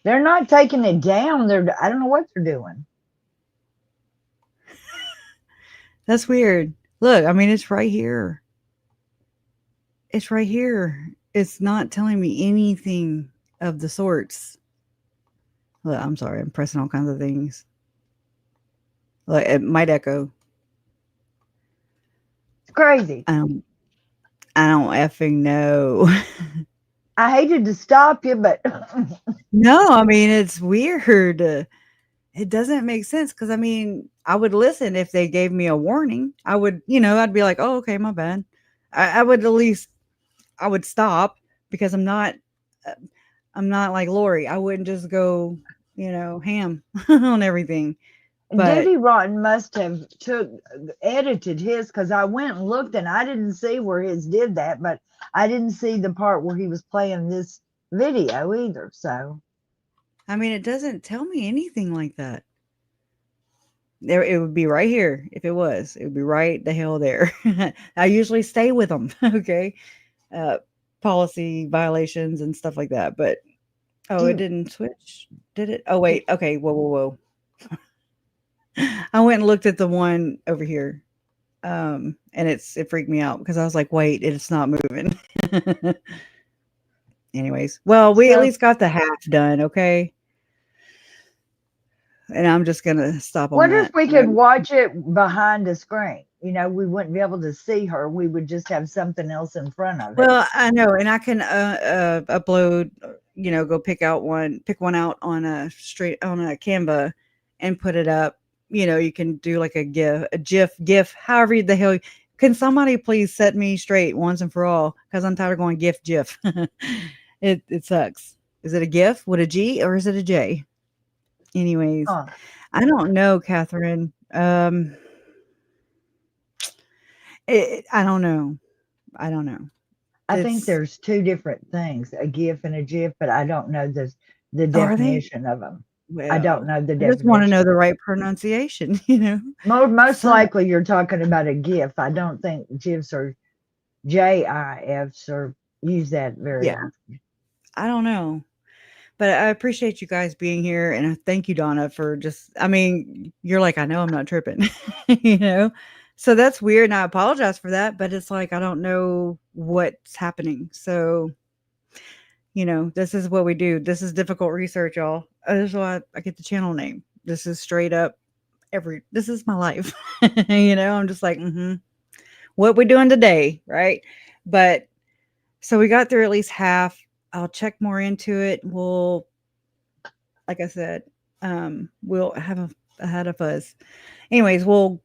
They're not taking it down. I don't know what they're doing. That's weird. Look, I mean, it's right here. It's right here. It's not telling me anything of the sorts. Look, I'm sorry. I'm pressing all kinds of things. Look, it might echo. It's crazy. I don't effing know. I hated to stop you, but No, I mean, it's weird. It doesn't make sense because I mean, I would listen if they gave me a warning. I would, I'd be like, "Oh, okay, my bad." I would at least I would stop because uh, I'm not like Lori. I wouldn't just go, ham on everything. But Duty Rotten must have edited his, because I went and looked and I didn't see where his did that, but I didn't see the part where he was playing this video either. So I mean, it doesn't tell me anything like that. There, it would be right here. If it was, it would be right the hell there. I usually stay with them. Okay, uh, policy violations and stuff like that. But oh, do it you, didn't switch, did it? Oh wait, okay. Whoa, whoa, whoa. I went and looked at the one over here, and it freaked me out because I was like, wait, it's not moving. Anyways, well, we at so least got the half done. Okay, and I'm just gonna stop on wonder if that we could note. watch it behind the screen. We wouldn't be able to see her. We would just have something else in front of it. Well, I know, and I can upload, go pick one out on a Canva and put it up. You can do like a GIF, however the hell. Can somebody please set me straight once and for all? Because I'm tired of going GIF. It sucks. Is it a GIF with a G or is it a J? Anyways, Huh. I don't know, Catherine. I don't know. I don't know. I think It's there's two different things, a GIF and a GIF, but I don't know the Are they? definition of them. I don't Well, know the I just wanna know definition. the right pronunciation, Most So likely you're talking about a GIF. I don't think GIFs or GIFs or use that very yeah, often. I don't know, but I appreciate you guys being here, and I thank you, Donna, for I mean, you're like, "I know I'm not tripping," you know? So that's weird, and I apologize for that, but it's like, I don't know what's happening, so, this is what we do. This is difficult research, y'all. This is why I get the channel name. This is straight up this is my life, I'm just like, "Mhm. What we doing today?" Right? But so we got through at least half. I'll check more into it. Like I said, we'll have had a fuzz. Anyways, I'm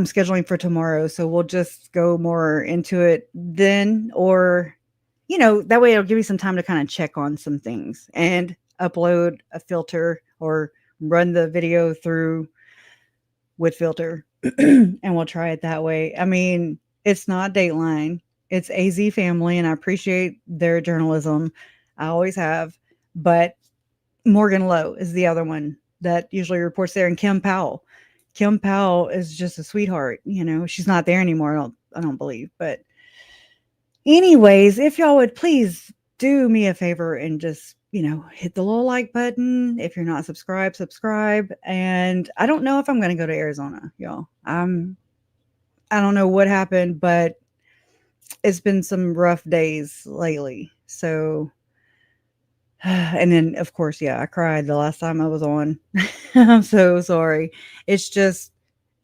scheduling for tomorrow, so we'll just go more into it then, or that way it'll give you some time to kind of check on some things and upload a filter or run the video through with filter, and we'll try it that way. I mean, it's not Dateline, it's AZ Family, and I appreciate their journalism. I always have, but Morgan Lowe is the other one that usually reports there, and Kim Powell. Kim Powell is just a sweetheart. She's not there anymore. I don't believe, but anyways, if y'all would please do me a favor and just, hit the little like button. If you're not subscribed, subscribe. And I don't know if I'm going to go to Arizona, y'all. I don't know what happened, but it's been some rough days lately. So, and then of course, yeah, I cried the last time I was on. I'm so sorry. It's just,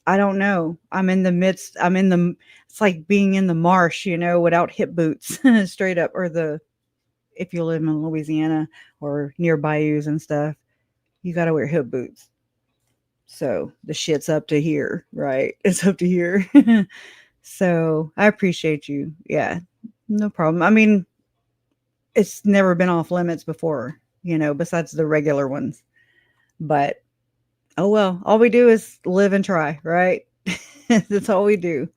I don't know. It's like being in the marsh, without hip boots, straight up, if you live in Louisiana or near bayous and stuff, you got to wear hip boots. So the shit's up to here, right? It's up to here. So I appreciate you. Yeah, no problem. I mean, it's never been off limits before, besides the regular ones. But oh well, all we do is live and try, right? That's all we do.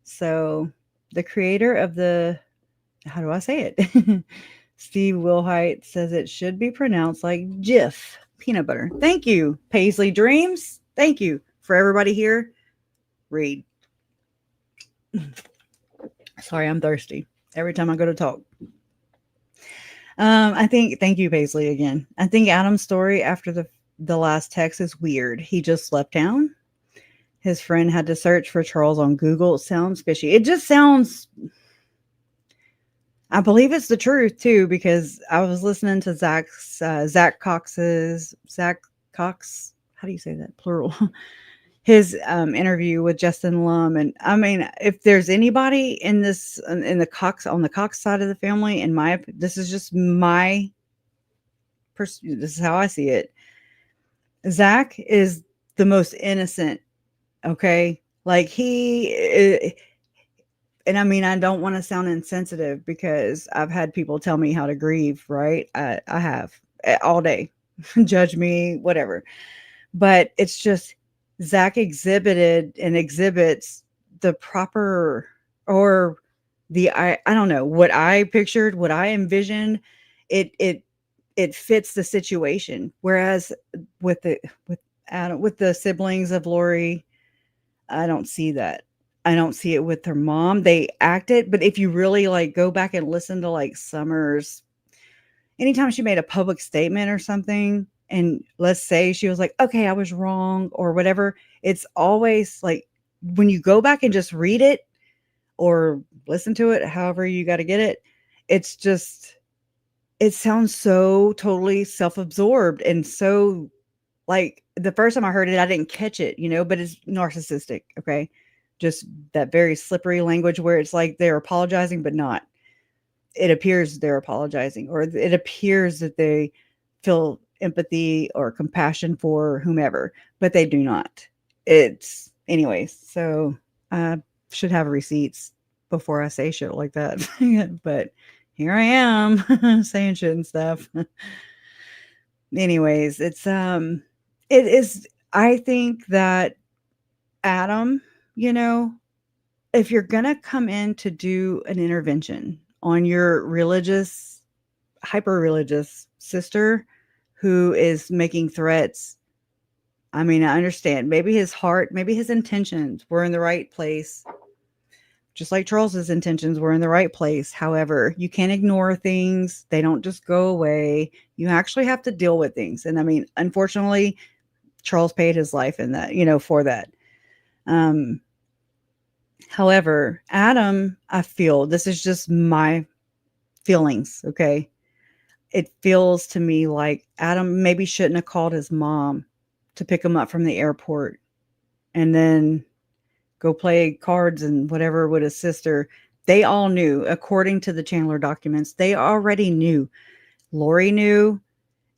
So the creator of how do I say it? Steve Wilhite says it should be pronounced like Jif peanut butter. Thank you, Paisley Dreams. Thank you for everybody here. Read. Sorry, I'm thirsty every time I go to talk. Thank you, Paisley, again. I think Adam's story after the last text is weird. He just slept down. His friend had to search for Charles on Google. It sounds fishy. It just sounds. I believe it's the truth too, because I was listening to Zach Cox. How do you say that? Plural. his interview with Justin Lum, and I mean, if there's anybody in this in the Cox on the Cox side of the family, in my this is just my this is how I see it. Zach is the most innocent. Okay, like and I mean, I don't want to sound insensitive because I've had people tell me how to grieve. Right, I have all day, judge me, whatever. But it's just Zach exhibited and exhibits the proper or I don't know what I pictured, what I envisioned. It it fits the situation. Whereas with the with Adam with the siblings of Lori, I don't see that. I don't see it with her mom. They act it, but if you really like go back and listen to like Summer's anytime she made a public statement or something, and let's say she was like, "Okay, I was wrong," or whatever, it's always like when you go back and just read it or listen to it, however you got to get it, it's just it sounds so totally self-absorbed and so like the first time I heard it, I didn't catch it, but it's narcissistic, okay? Just that very slippery language where it's like they're apologizing but not. It appears they're apologizing or it appears that they feel empathy or compassion for whomever, but they do not. It's anyways, so I should have receipts before I say shit like that. But here I am saying shit and stuff. Anyways, it is I think that Adam, you know, if you're gonna come in to do an intervention on your religious, hyper religious sister who is making threats, I mean, I understand. Maybe his heart, maybe his intentions were in the right place, just like Charles's intentions were in the right place. However, you can't ignore things. They don't just go away. You actually have to deal with things. And I mean, unfortunately, Charles paid his life in that, for that. Um, However, Adam, I feel this is just my feelings, okay? It feels to me like Adam maybe shouldn't have called his mom to pick him up from the airport and then go play cards and whatever with his sister. They all knew, according to the Chandler documents, they already knew. Lori knew,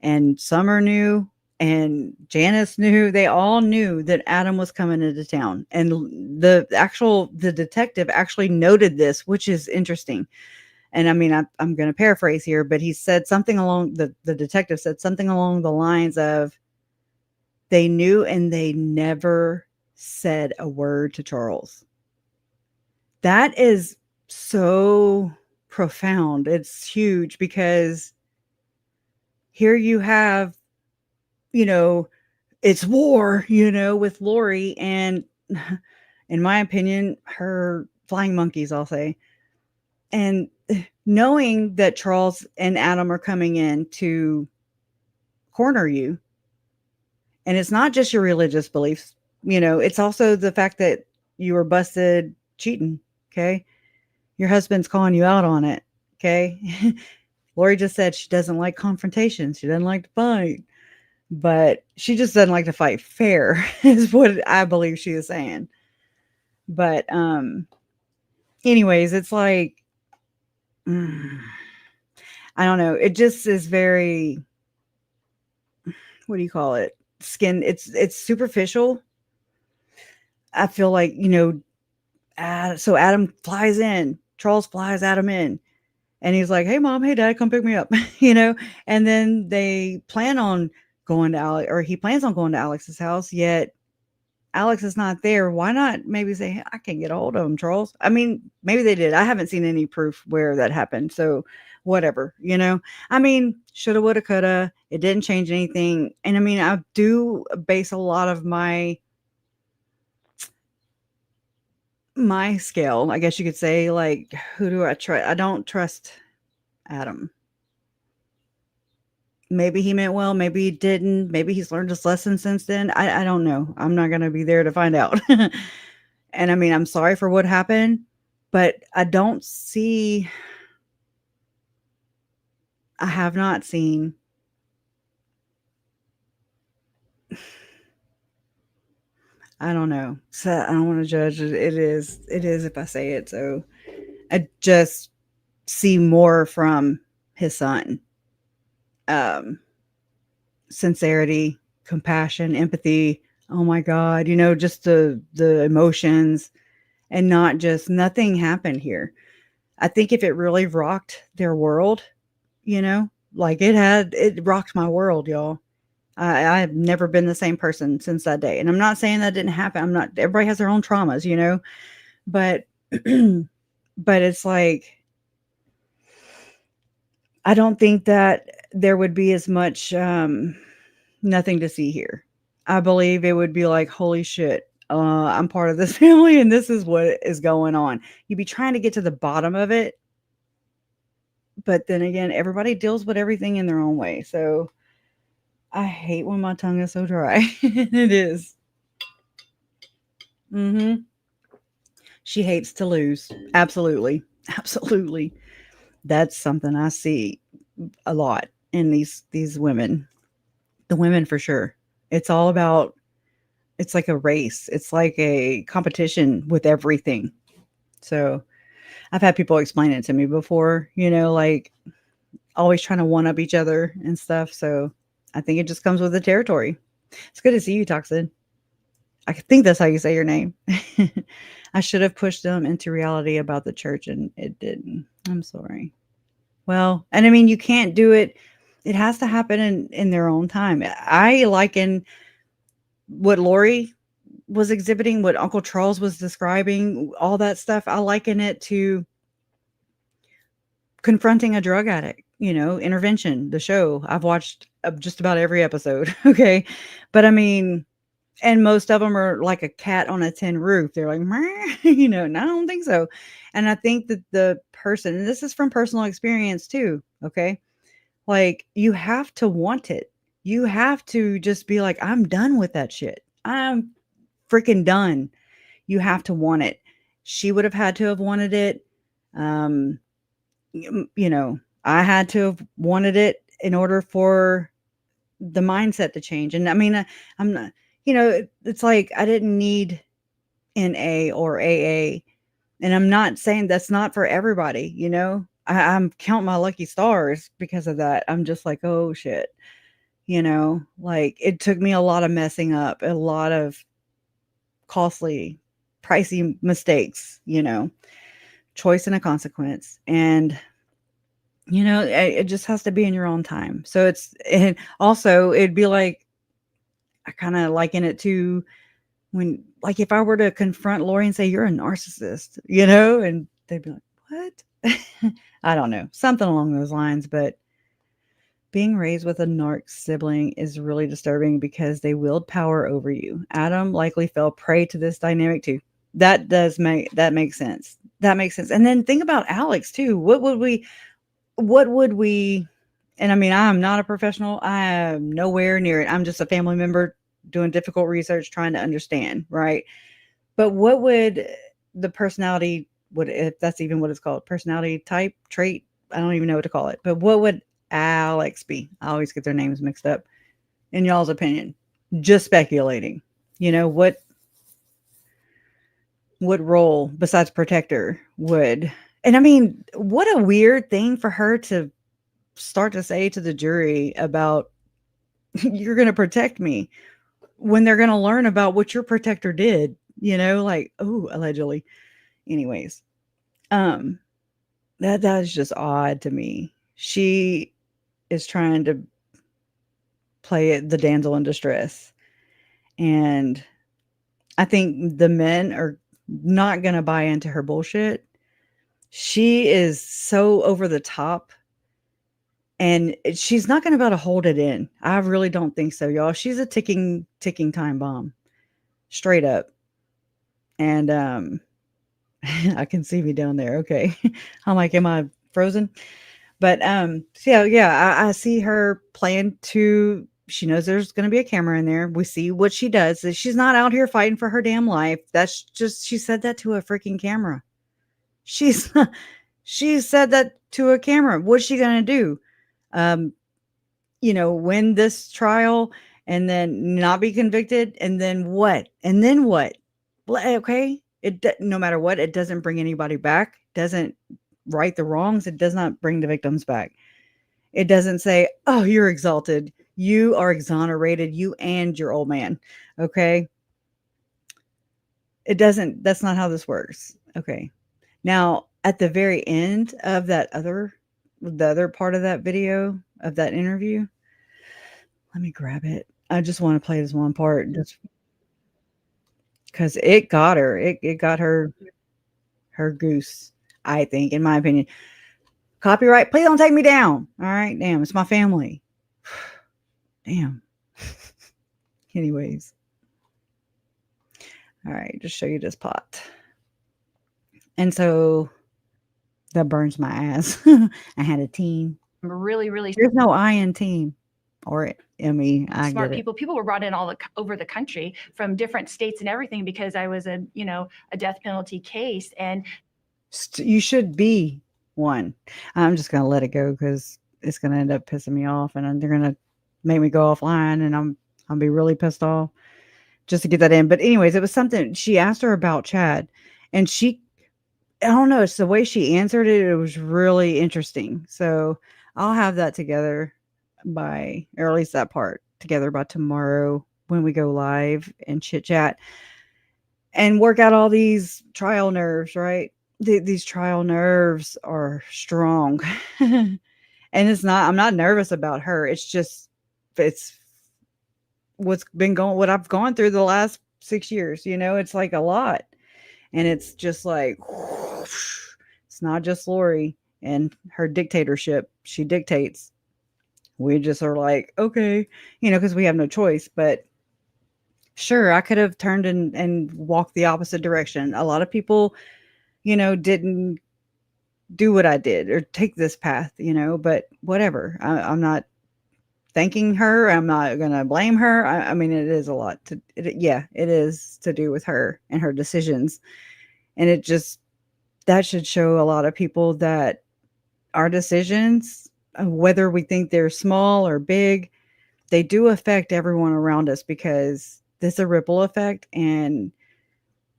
and Summer knew, and Janice knew. They all knew that Adam was coming into town. And the detective actually noted this, which is interesting. And I mean, I'm going to paraphrase here, but he said something along the detective said something along the lines of they knew and they never said a word to Charles. That is so profound. It's huge because here you have, you know, it's war, with Lori and in my opinion, her flying monkeys, I'll say. And knowing that Charles and Adam are coming in to corner you, and it's not just your religious beliefs, it's also the fact that you were busted cheating, okay? Your husband's calling you out on it, okay? Lori just said she doesn't like confrontation. She doesn't like to fight, but she just doesn't like to fight fair is what I believe she is saying. But anyways, it's like I don't know. It just is very what do you call it? Skin. It's superficial. I feel like, so Adam flies in. Charles flies Adam in. And he's like, "Hey mom, hey dad, come pick me up." And then they plan on going to Alex, or he plans on going to Alex's house, yet Alex is not there. Why not maybe say, "Hey, I can't get a hold of him, Charles?" I mean, maybe they did. I haven't seen any proof where that happened. So whatever, I mean, shoulda, woulda, coulda. It didn't change anything. And I mean, I do base a lot of my scale, I guess you could say, like, who do I trust? I don't trust Adam. Maybe he meant well, maybe he didn't. Maybe he's learned his lesson since then. I don't know. I'm not gonna be there to find out. And I mean, I'm sorry for what happened, but I have not seen I don't know. So I don't want to judge it. It is if I say it. So I just see more from his son. Um, Sincerity, compassion, empathy. Oh my God, just the emotions, and not just nothing happened here. I think if it really rocked their world, like it rocked my world, y'all. I've never been the same person since that day. And I'm not saying that didn't happen. I'm not, everybody has their own traumas, but, but it's like, I don't think that there would be as much, nothing to see here. I believe it would be like, holy shit, I'm part of this family and this is what is going on. You'd be trying to get to the bottom of it. But then again, everybody deals with everything in their own way. So I hate when my tongue is so dry. It is. Mm-hmm. She hates to lose. Absolutely. Absolutely. That's something I see a lot in these women. The women for sure. It's all about, it's like a race. It's like a competition with everything. So I've had people explain it to me before, like always trying to one up each other and stuff. So I think it just comes with the territory. It's good to see you, Toxin. I think that's how you say your name. I should have pushed them into reality about the church and it didn't. I'm sorry. Well, and I mean, you can't do it. It has to happen in their own time. I liken what Lori was exhibiting, what Uncle Charles was describing, all that stuff. I liken it to confronting a drug addict, Intervention, the show. I've watched just about every episode. Okay. But I mean, and most of them are like a cat on a tin roof. They're like, and I don't think so. And I think that the person, and this is from personal experience too. Okay. Like you have to want it. You have to just be like, I'm done with that shit. I'm freaking done. You have to want it. She would have had to have wanted it. Um, I had to have wanted it in order for the mindset to change. And I mean, I'm not, it's like I didn't need NA or AA. And I'm not saying that's not for everybody, I'm counting my lucky stars because of that. I'm just like, oh shit, like it took me a lot of messing up, a lot of costly, pricey mistakes, choice and a consequence. And it just has to be in your own time. So and also it'd be like, I kind of liken it to when, like, if I were to confront Lori and say, you're a narcissist, and they'd be like, what? I don't know, something along those lines. But being raised with a narc sibling is really disturbing because they wield power over you. Adam likely fell prey to this dynamic too. That makes sense. That makes sense. And then think about Alex too. What would we, and I mean, I'm not a professional. I am nowhere near it. I'm just a family member doing difficult research, trying to understand, right? But what would the personality, if that's even what it's called, personality type, trait, I don't even know what to call it, but what would Alex be? I always get their names mixed up. In y'all's opinion, just speculating, what role besides protector would, and I mean, what a weird thing for her to start to say to the jury about you're going to protect me when they're going to learn about what your protector did, like, oh, allegedly. Anyways, that is just odd to me. She is trying to play it, the damsel in distress. And I think the men are not going to buy into her bullshit. She is so over the top. And she's not going to be able to hold it in. I really don't think so, y'all. She's a ticking time bomb. Straight up. And I can see me down there. Okay. I'm like, am I frozen? But so yeah, I see her playing to, she knows there's going to be a camera in there. We see what she does. She's not out here fighting for her damn life. That's just, she said that to a freaking camera. She said that to a camera. What's she going to do? Win this trial and then not be convicted, and then what? And then what? Okay, no matter what, it doesn't bring anybody back, doesn't right the wrongs, it does not bring the victims back. It doesn't say, "Oh, you're exalted. You are exonerated, you and your old man." Okay? It doesn't that's not how this works. Okay. Now, at the very end of the other part of that video, of that interview, let me grab it. I just want to play this one part just because it got her. It got her goose, I think, in my opinion. Copyright, please don't take me down. All right, damn, it's my family. Damn. Anyways. All right, just show you this pot. And so that burns my ass. I had a team. Really, really There's no I in team or ME. I smart get it. people. People were brought in over the country from different states and everything because I was a death penalty case. And You should be one. I'm just gonna let it go because it's gonna end up pissing me off, and they're gonna make me go offline, and I'll be really pissed off just to get that in. But anyways, it was something she asked her about Chad, and I don't know, it's the way she answered it. It was really interesting. So I'll have that together or at least that part together by tomorrow when we go live and chit chat and work out all these trial nerves, right? These trial nerves are strong. And I'm not nervous about her. It's what I've gone through the last 6 years, it's like a lot. And it's just like, whoosh, it's not just Lori and her dictatorship. She dictates. We just are like, okay, because we have no choice. But sure, I could have turned and walked the opposite direction. A lot of people, didn't do what I did or take this path, but whatever. I'm not thanking her. I'm not going to blame her. I mean, it is a lot it is to do with her and her decisions. And that should show a lot of people that our decisions, whether we think they're small or big, they do affect everyone around us because there's a ripple effect. And,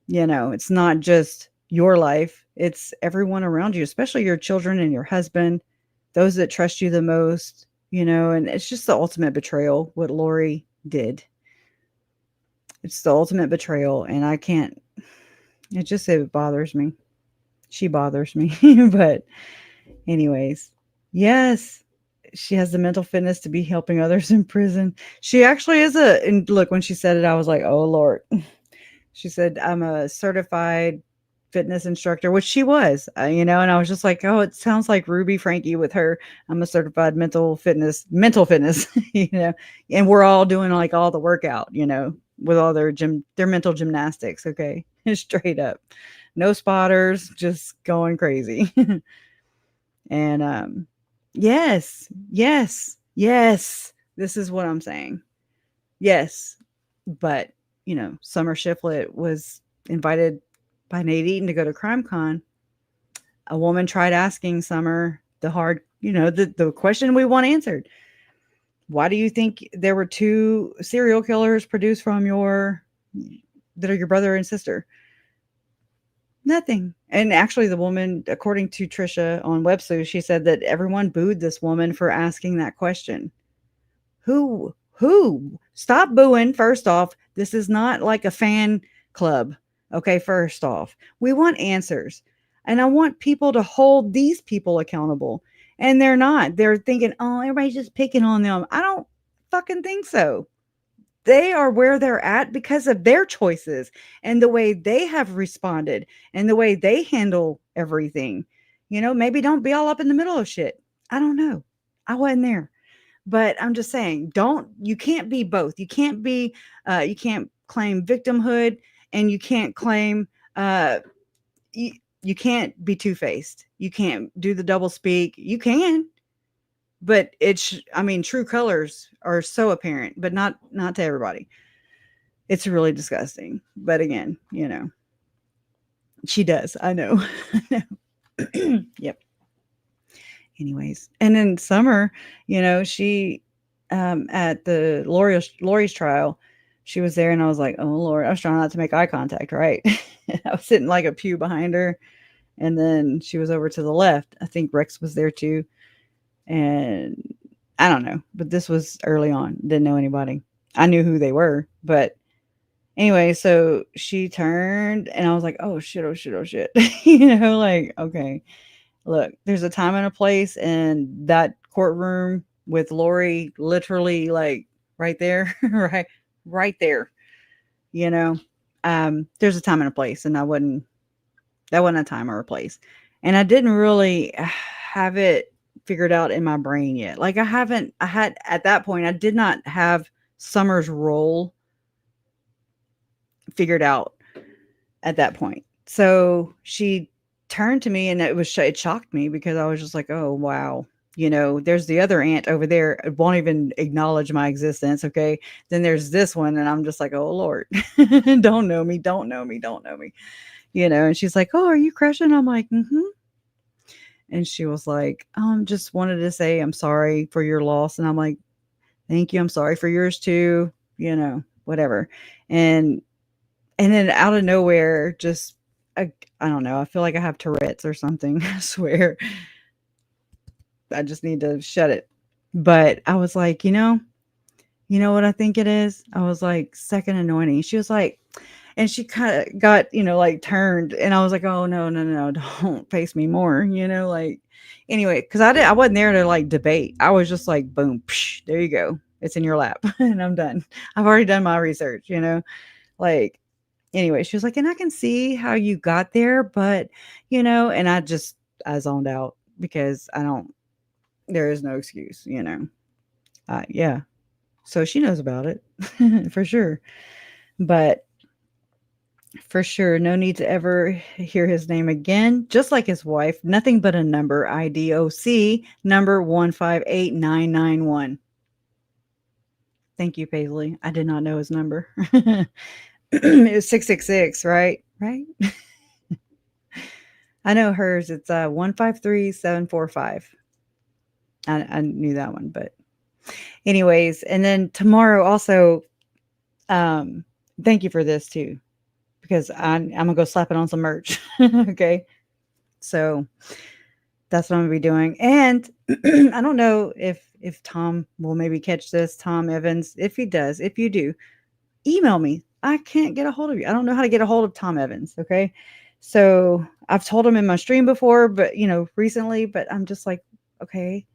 it's not just your life, it's everyone around you, especially your children and your husband, those that trust you the most, and it's just the ultimate betrayal, what Lori did. It's the ultimate betrayal. And it bothers me. She bothers me. But anyways, yes, she has the mental fitness to be helping others in prison. She actually is and look, when she said it, I was like, oh Lord. She said, I'm a certified fitness instructor, which she was, and I was just like, oh, it sounds like Ruby Frankie with her. I'm a certified mental fitness, and we're all doing like all the workout, with all their mental gymnastics. Okay. Straight up. No spotters, just going crazy. And yes. This is what I'm saying. Yes. But, Summer Shiflett was invited by Nate Eaton to go to CrimeCon. A woman tried asking Summer the hard, the question we want answered. Why do you think there were 2 serial killers produced from that are your brother and sister? Nothing. And actually the woman, according to Trisha on Websleuth, she said that everyone booed this woman for asking that question. Who? Stop booing. First off, this is not like a fan club. Okay, first off, we want answers. And I want people to hold these people accountable. And they're not. They're thinking, oh, everybody's just picking on them. I don't fucking think so. They are where they're at because of their choices and the way they have responded and the way they handle everything. Maybe don't be all up in the middle of shit. I don't know. I wasn't there. But I'm just saying, you can't be both. You can't claim victimhood and you can't claim, you can't be two-faced. You can't do the double speak. You can, but true colors are so apparent, but not to everybody. It's really disgusting. But again, she does. I know. Yep. Anyways, and then Summer, she at the Lori's trial. She was there, and I was like, "Oh Lord!" I was trying not to make eye contact. Right, I was sitting like a pew behind her, and then she was over to the left. I think Rex was there too, and I don't know, but this was early on. Didn't know anybody. I knew who they were, but anyway, so she turned, and I was like, "Oh shit! Oh shit! Oh shit!" Like, okay, look, there's a time and a place, and that courtroom with Lori literally like right there, right there. You know, there's a time and a place, and that wasn't a time or a place, and I didn't really have it figured out in my brain yet. Like I had at that point, I did not have Summer's role figured out at that point. So she turned to me, and it shocked me because I was just like, "Oh, wow." There's the other aunt over there, won't even acknowledge my existence. Okay. Then there's this one, and I'm just like, "Oh Lord, don't know me, don't know me, don't know me." And she's like, "Oh, are you crushing?" I'm like, "Mm-hmm." And she was like, just wanted to say I'm sorry for your loss. And I'm like, "Thank you. I'm sorry for yours too." Whatever. And And then out of nowhere, just I don't know, I feel like I have Tourette's or something, I swear. I just need to shut it. But I was like, you know what I think it is? I was like, second anointing. She was like, and she kind of got, like turned, and I was like, "Oh no, no, no, don't face me more," like anyway, because I wasn't there to like debate. I was just like, boom, psh, there you go. It's in your lap, and I'm done. I've already done my research, like anyway, she was like, "And I can see how you got there, but, and I zoned out because there is no excuse. Yeah. So she knows about it for sure. But for sure, no need to ever hear his name again. Just like his wife, nothing but a number, IDOC, number 158991. Thank you, Paisley. I did not know his number. It was 666, right? Right? I know hers. It's 153745. I knew that one, but anyways, and then tomorrow also, thank you for this too, because I'm gonna go slap it on some merch. Okay, so that's what I'm gonna be doing, and I don't know if Tom will maybe catch this. Tom Evans, if he does, if you do, email me. I can't get a hold of you. I don't know how to get a hold of Tom Evans. Okay. So I've told him in my stream before, but recently, but I'm just like, okay,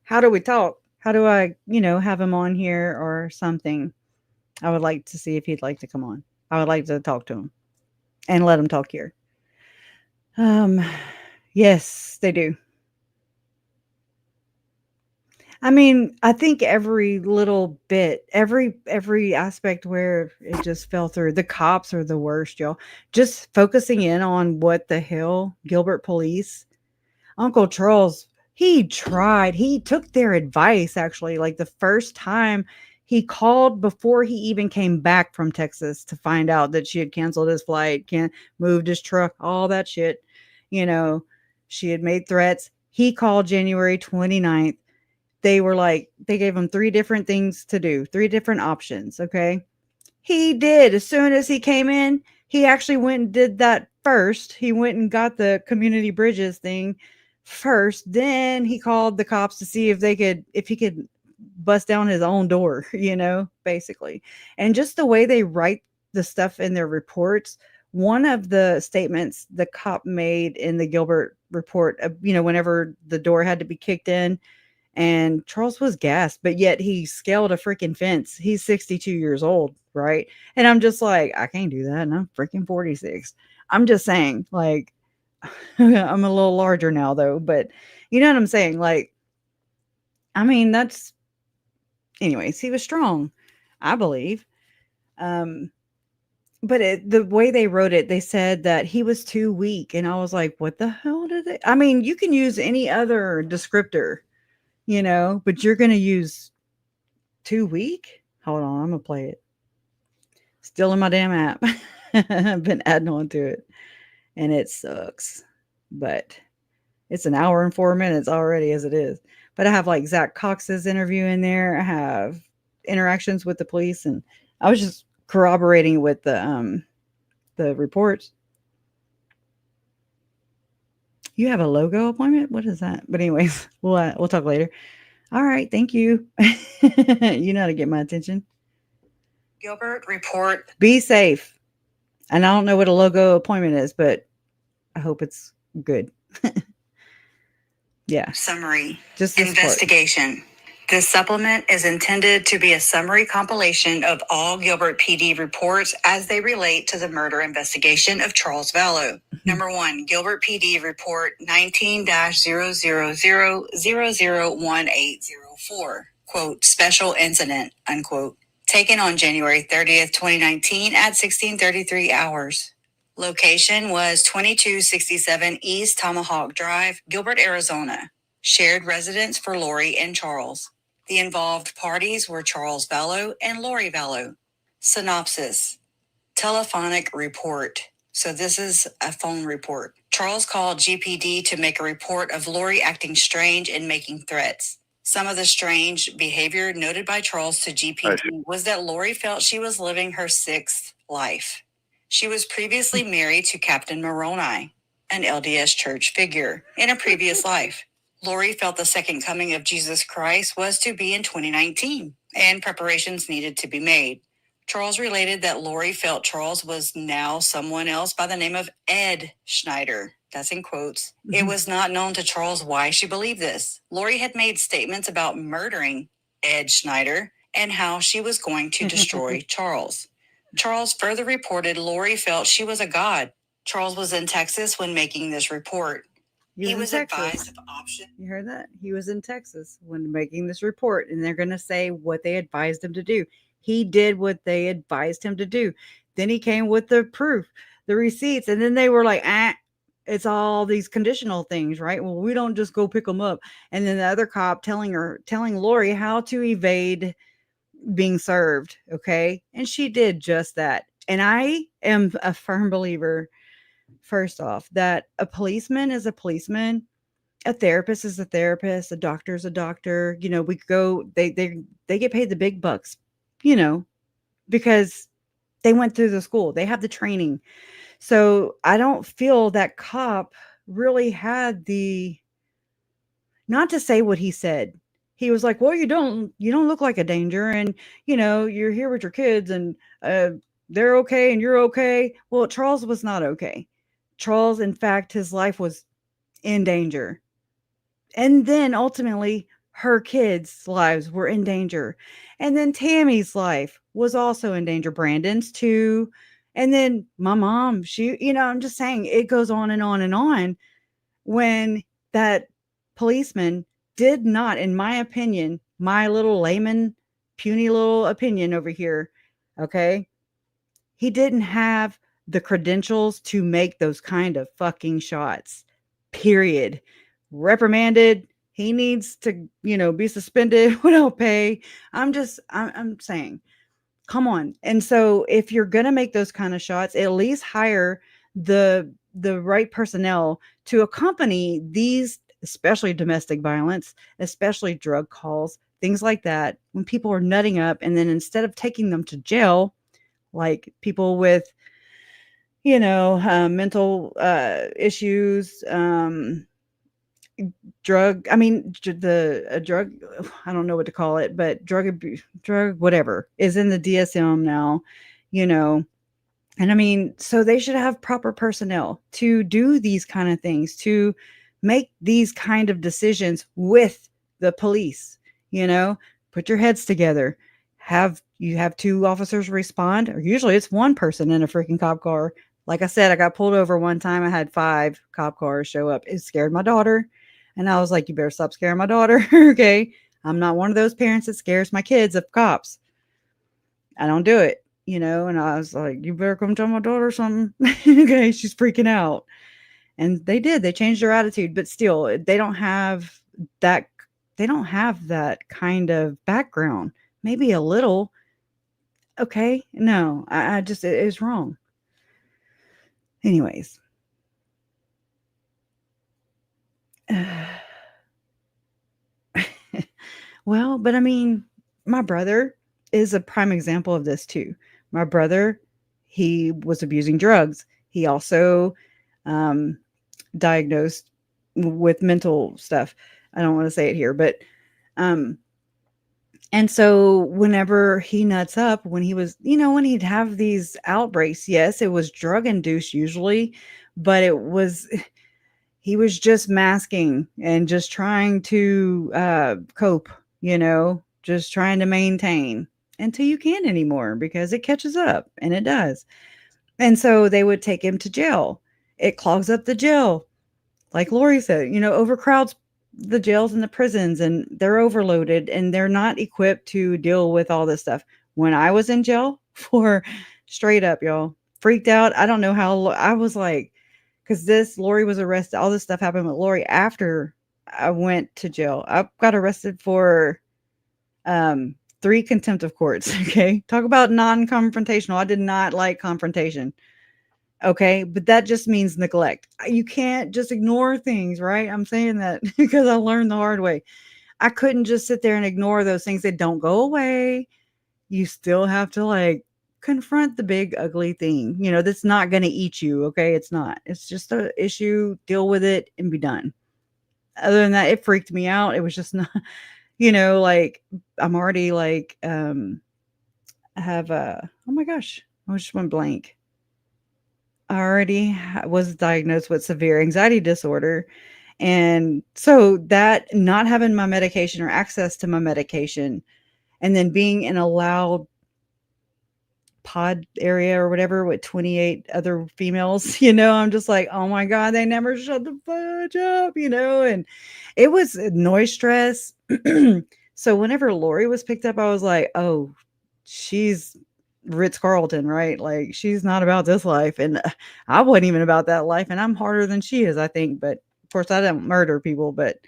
how do we talk? How do I, have him on here or something? I would like to see if he'd like to come on. I would like to talk to him and let him talk here. Yes, they do. I mean, I think every little bit, every aspect where it just fell through. The cops are the worst, y'all. Just focusing in on what the hell, Gilbert police, Uncle Charles, he tried. He took their advice actually. Like the first time he called before he even came back from Texas to find out that she had canceled his flight, moved his truck, all that shit. You know, she had made threats. He called January 29th. They were like, they gave him 3 different things to do, 3 different options, okay? He did. As soon as he came in, he actually went and did that first. He went and got the community bridges thing first. Then he called the cops to see if he could bust down his own door, basically. And just the way they write the stuff in their reports, one of the statements the cop made in the Gilbert report, whenever the door had to be kicked in, and Charles was gassed, but yet he scaled a freaking fence. He's 62 years old, right? And I'm just like, I can't do that. And I'm freaking 46. I'm just saying, like, I'm a little larger now, though. But you know what I'm saying? Like, I mean, anyways, he was strong, I believe. But the way they wrote it, they said that he was too weak. And I was like, what the hell did they? I mean, you can use any other descriptor, but you're going to use too weak. Hold on, I'm going to play it. Still in my damn app. I've been adding on to it and it sucks, but it's an hour and 4 minutes already as it is. But I have like Zach Cox's interview in there. I have interactions with the police, and I was just corroborating with the reports. You have a logo appointment? What is that? But anyways, we'll talk later. All right, thank you. You know how to get my attention. Gilbert report. Be safe. And I don't know what a logo appointment is, but I hope it's good. Yeah. Summary. Just this investigation. This supplement is intended to be a summary compilation of all Gilbert PD reports as they relate to the murder investigation of Charles Vallow. Number 1, Gilbert PD report 19-000001804. Quote, special incident, unquote. Taken on January 30th, 2019 at 16:33 hours. Location was 2267 East Tomahawk Drive, Gilbert, Arizona. Shared residence for Lori and Charles. The involved parties were Charles Vallow and Lori Vallow. Synopsis. Telephonic report. So this is a phone report. Charles called GPD to make a report of Lori acting strange and making threats. Some of the strange behavior noted by Charles to GPD was that Lori felt she was living her sixth life. She was previously married to Captain Moroni, an LDS church figure, in a previous life. Lori felt the second coming of Jesus Christ was to be in 2019, and preparations needed to be made. Charles related that Lori felt Charles was now someone else by the name of Ed Schneider. That's in quotes. It was not known to Charles why she believed this. Lori had made statements about murdering Ed Schneider and how she was going to destroy Charles. Charles further reported Lori felt she was a god. Charles was in Texas when making this report. He was advised of option. You heard that? He was in Texas when making this report, and they're going to say what they advised him to do. He did what they advised him to do. Then he came with the proof, the receipts, and then they were like, it's all these conditional things, right? Well, we don't just go pick them up. And then the other cop telling Lori how to evade being served, okay? And she did just that. And I am a firm believer, first off, that a policeman is a policeman, a therapist is a therapist, a doctor is a doctor. You know, we go, they get paid the big bucks, you know, because they went through the school, they have the training. So I don't feel that cop really had not to say what he said. He was like, well, you don't look like a danger, and you know, you're here with your kids, and they're okay and you're okay. Well, Charles was not okay. Charles, in fact, his life was in danger. And then ultimately her kids' lives were in danger. And then Tammy's life was also in danger. Brandon's too. And then my mom, I'm just saying, it goes on and on and on. When that policeman did not, in my opinion, my little layman, puny little opinion over here, okay, he didn't have the credentials to make those kind of fucking shots, period. Reprimanded. He needs to, be suspended without pay. I'm saying, come on. And so if you're going to make those kind of shots, at least hire the right personnel to accompany these, especially domestic violence, especially drug calls, things like that, when people are nutting up. And then instead of taking them to jail, like people with, mental issues, drug, I don't know what to call it, but drug whatever is in the DSM now, and so they should have proper personnel to do these kind of things, to make these kind of decisions with the police. Put your heads together. You have two officers respond, or usually it's one person in a freaking cop car. Like I said, I got pulled over one time. I had 5 cop cars show up. It scared my daughter. And I was like, you better stop scaring my daughter. Okay. I'm not one of those parents that scares my kids of cops. I don't do it, and I was like, you better come tell my daughter something. Okay. She's freaking out. And they did. They changed their attitude, but still, they don't have that. They don't have that kind of background. Maybe a little. Okay. No, I just, it is wrong. Anyways. Well, but I mean, my brother is a prime example of this too. My brother, he was abusing drugs. He also um, diagnosed with mental stuff. I don't want to say it here, but um, and so whenever he nuts up, when he was, when he'd have these outbreaks, yes, it was drug induced usually, but he was just masking and just trying to cope, just trying to maintain until you can't anymore because it catches up and it does. And so they would take him to jail. It clogs up the jail. Like Lori said, overcrowds the jails and the prisons, and they're overloaded and they're not equipped to deal with all this stuff. When I was in jail for straight up, y'all, freaked out. I don't know how I was like, because Lori was arrested. All this stuff happened with Lori after I went to jail. I got arrested for 3 contempt of courts. Okay. Talk about non-confrontational. I did not like confrontation. Okay, but that just means neglect. You can't just ignore things, right? I'm saying that because I learned the hard way. I couldn't just sit there and ignore those things that don't go away. You still have to like confront the big ugly thing, that's not going to eat you. Okay, it's not. It's just an issue. Deal with it and be done. Other than that, it freaked me out. It was just not, like I'm already like, I have oh my gosh, I just went blank. I already was diagnosed with severe anxiety disorder. And so that not having my medication or access to my medication and then being in a loud pod area or whatever with 28 other females, I'm just like, oh my God, they never shut the fudge up, and it was noise stress. So whenever Lori was picked up, I was like, oh, she's Ritz Carlton, right? Like she's not about this life. And I wasn't even about that life. And I'm harder than she is, I think. But of course, I don't murder people, but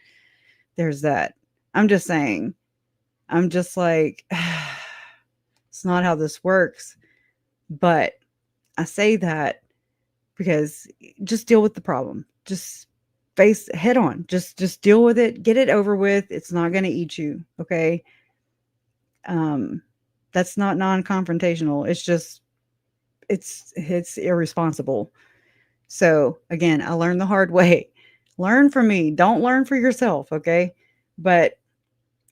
there's that. I'm just saying, I'm just like, it's not how this works. But I say that because just deal with the problem. Just face head on. Just deal with it. Get it over with. It's not going to eat you. Okay. That's not non-confrontational. It's just it's irresponsible. So again, I learned the hard way. Learn from me. Don't learn for yourself. Okay. But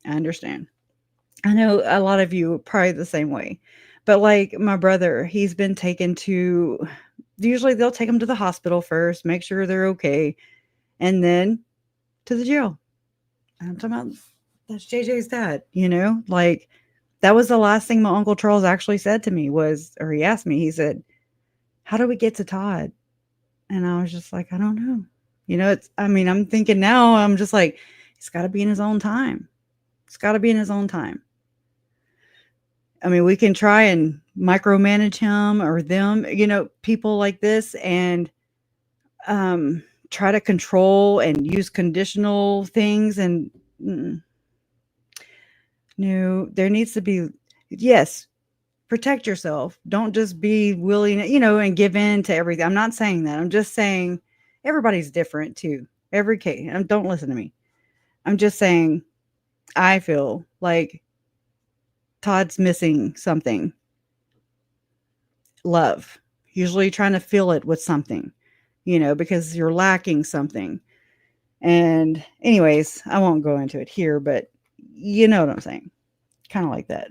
I understand. I know a lot of you are probably the same way. But like my brother, he's been taken to, usually they'll take him to the hospital first, make sure they're okay, and then to the jail. And I'm talking about that's JJ's dad, like that was the last thing my Uncle Charles actually said to me or he asked me, he said, how do we get to Todd? And I was just like, I don't know. I'm thinking now, I'm just like, it's got to be in his own time. It's got to be in his own time. I mean, we can try and micromanage him or them, people like this and try to control and use conditional things. And no, there needs to be, yes, protect yourself. Don't just be willing, and give in to everything. I'm not saying that. I'm just saying everybody's different too. Every case. Don't listen to me. I'm just saying I feel like Todd's missing something. Love. Usually trying to fill it with something, because you're lacking something. And anyways, I won't go into it here, but you know what I'm saying. Kind of like that.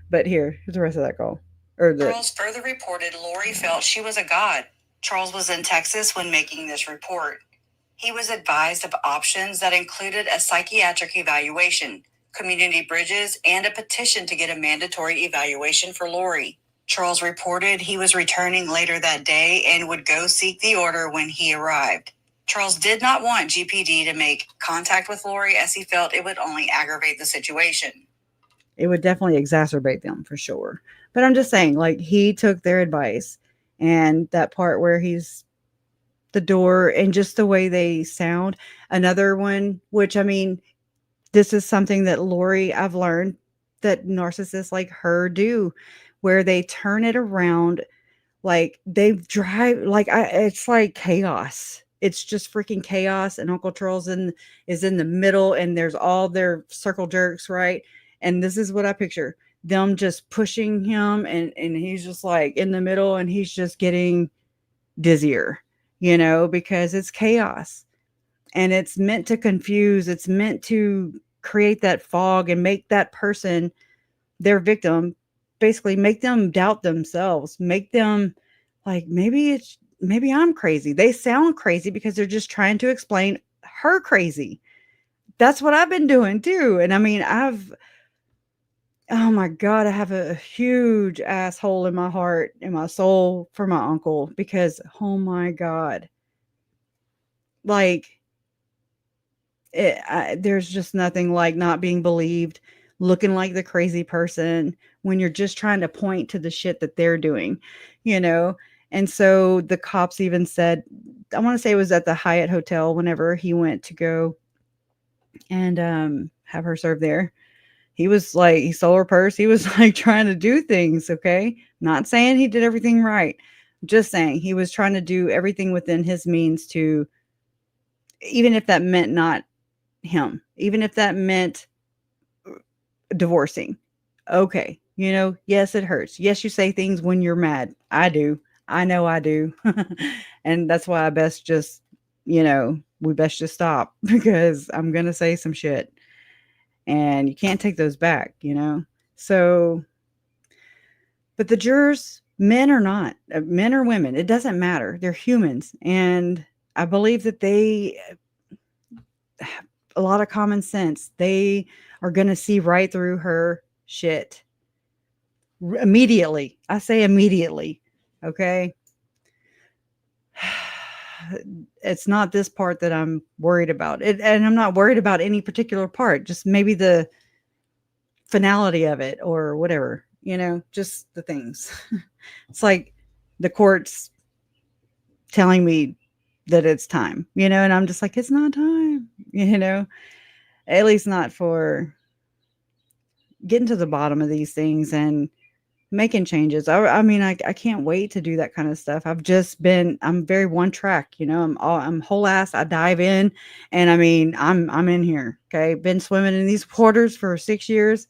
But here's the rest of that call. Charles further reported Lori felt she was a god. Charles was in Texas when making this report. He was advised of options that included a psychiatric evaluation, community bridges, and a petition to get a mandatory evaluation for Lori. Charles reported he was returning later that day and would go seek the order when he arrived. Charles did not want GPD to make contact with Lori as he felt it would only aggravate the situation. It would definitely exacerbate them for sure. But I'm just saying, like, he took their advice, and that part where he's the door and just the way they sound. Another one, which this is something that Lori, I've learned that narcissists like her do, where they turn it around. Like they drive, like it's like chaos. it's just freaking chaos, and Uncle Charles is in the middle, and there's all their circle jerks, right? And this is what I picture them just pushing him, and he's just like in the middle, and he's just getting dizzier, because it's chaos, and it's meant to confuse. It's meant to create that fog and make that person, their victim, basically make them doubt themselves, make them like, maybe I'm crazy. They sound crazy because they're just trying to explain her crazy. That's what I've been doing too. And I mean, oh my God, I have a huge asshole in my heart, in my soul for my uncle, because oh my God, like there's just nothing like not being believed, looking like the crazy person when you're just trying to point to the shit that they're doing, you know? And so the cops even said, I want to say it was at the Hyatt Hotel whenever he went to go and have her served there. He was like, he stole her purse. He was like trying to do things. Okay. Not saying he did everything right. Just saying he was trying to do everything within his means to, even if that meant not him, even if that meant divorcing. Okay. Yes, it hurts. Yes, you say things when you're mad. I do. I know I do. And that's why I best just, we best just stop because I'm going to say some shit and you can't take those back, So, but the jurors, men or not, men or women, it doesn't matter. They're humans. And I believe that they have a lot of common sense. They are going to see right through her shit immediately. I say immediately. Okay. It's not this part that I'm worried about it. And I'm not worried about any particular part, just maybe the finality of it or whatever, just the things. It's like the court's telling me that it's time, and I'm just like, it's not time, at least not for getting to the bottom of these things and making changes. I mean, I can't wait to do that kind of stuff. I'm very one track, I'm whole ass. I dive in and I mean, I'm in here. Okay. Been swimming in these waters for 6 years.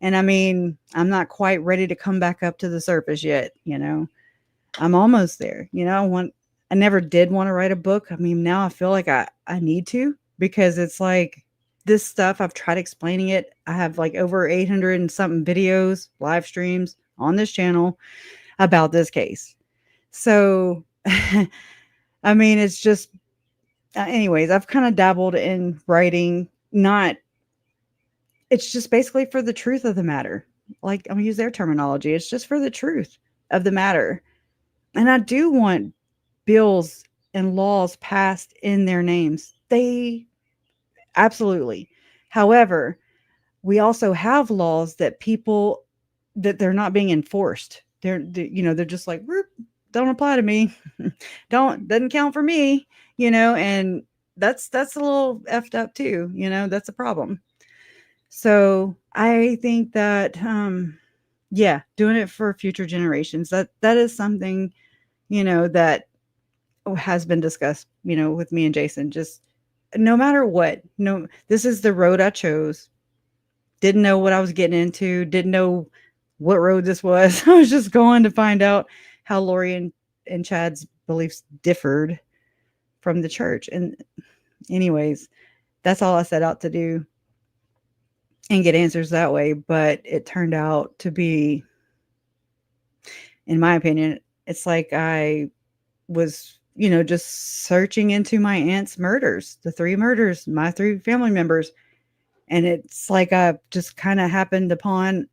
And I mean, I'm not quite ready to come back up to the surface yet. I'm almost there. I never did want to write a book. I mean, now I feel like I need to, because it's like this stuff, I've tried explaining it. I have like over 800 and something videos, live streams on this channel about this case. So, I mean, it's just, anyways, I've kind of dabbled in writing, it's just basically for the truth of the matter. Like, I'm gonna use their terminology. It's just for the truth of the matter. And I do want bills and laws passed in their names. They absolutely. However, we also have laws that they're not being enforced. They're just like, don't apply to me. Doesn't count for me, and that's a little effed up too. That's a problem. So I think that, yeah, doing it for future generations, that is something, that has been discussed, with me and Jason. Just no matter what, no, this is the road I chose. Didn't know what I was getting into. Didn't know what road this was. I was just going to find out how Lori and Chad's beliefs differed from the church. And anyways, that's all I set out to do and get answers that way. But it turned out to be, in my opinion, it's like I was, just searching into my aunt's murders, the 3 murders, my 3 family members. And it's like I just kind of happened upon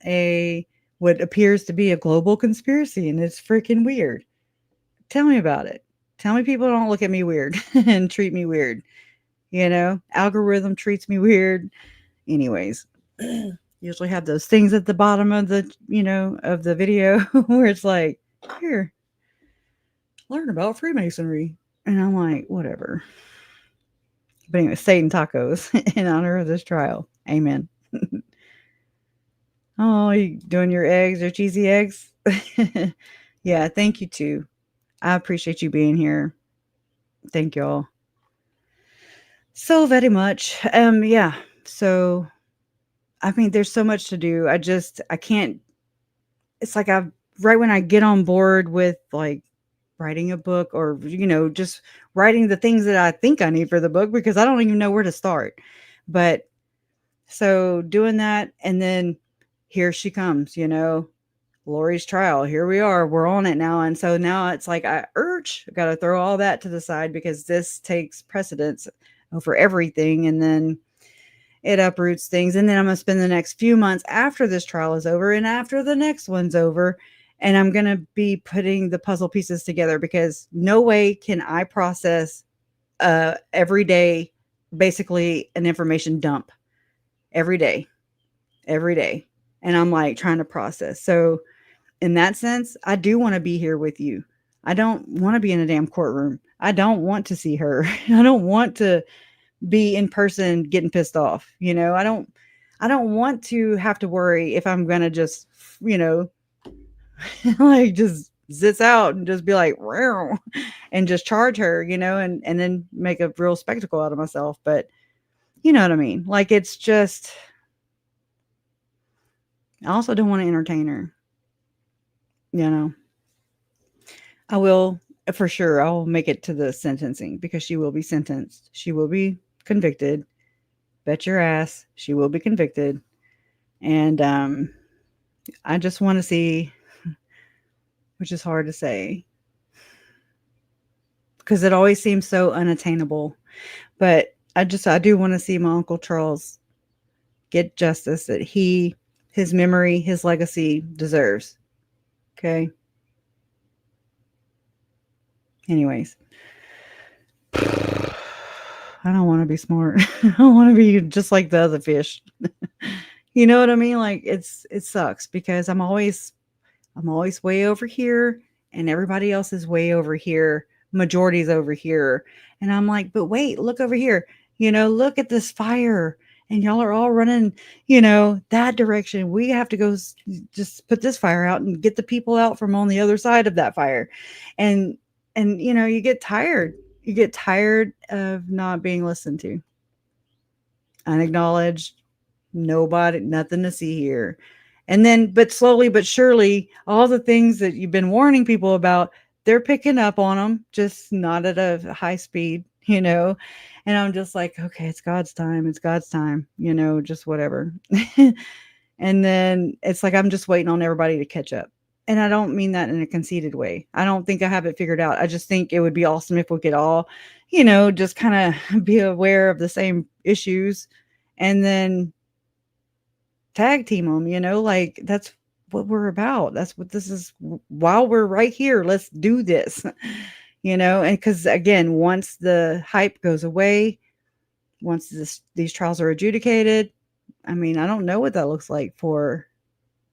what appears to be a global conspiracy. And it's freaking weird. Tell me about it. Tell me people don't look at me weird and treat me weird. Algorithm treats me weird. Anyways, usually have those things at the bottom of of the video where it's like, here, learn about Freemasonry. And I'm like, whatever. But anyway, Satan tacos in honor of this trial. Amen. Oh, you doing your eggs or cheesy eggs? Yeah, thank you too. I appreciate you being here. Thank y'all so very much. Yeah. So, I mean, there's so much to do. I can't, it's like right when I get on board with like writing a book or, just writing the things that I think I need for the book because I don't even know where to start. But so doing that, and then here she comes, Lori's trial. Here we are. We're on it now. And so now it's like I got to throw all that to the side because this takes precedence over everything. And then it uproots things. And then I'm going to spend the next few months after this trial is over and after the next one's over. And I'm going to be putting the puzzle pieces together because no way can I process every day, basically an information dump every day. And I'm like trying to process. So in that sense, I do want to be here with you. I don't want to be in a damn courtroom. I don't want to see her. I don't want to be in person getting pissed off. I don't want to have to worry if I'm going to just, like just zits out and just be like, "Row," and just charge her, and then make a real spectacle out of myself. But you know what I mean? Like, it's just, I also don't want to entertain her. I will, for sure, I'll make it to the sentencing because she will be sentenced. She will be convicted. Bet your ass she will be convicted. And I just want to see, which is hard to say because it always seems so unattainable. But I do want to see my Uncle Charles get justice that his memory, his legacy deserves. Okay. Anyways, I don't want to be smart. I don't want to be just like the other fish. You know what I mean? Like it sucks because I'm always way over here and everybody else is way over here. Majority's over here. And I'm like, but wait, look over here. Look at this fire. And y'all are all running, that direction. We have to go just put this fire out and get the people out from on the other side of that fire. And you get tired. You get tired of not being listened to. Unacknowledged. Nobody, nothing to see here. And then, but slowly but surely, all the things that you've been warning people about, they're picking up on them, just not at a high speed, And I'm just like, okay, it's God's time. It's God's time, just whatever. And then it's like, I'm just waiting on everybody to catch up. And I don't mean that in a conceited way. I don't think I have it figured out. I just think it would be awesome if we could all, just kind of be aware of the same issues and then tag team them, like that's what we're about. That's what this is. While we're right here, let's do this, and because again, once the hype goes away, once these trials are adjudicated, I mean, I don't know what that looks like for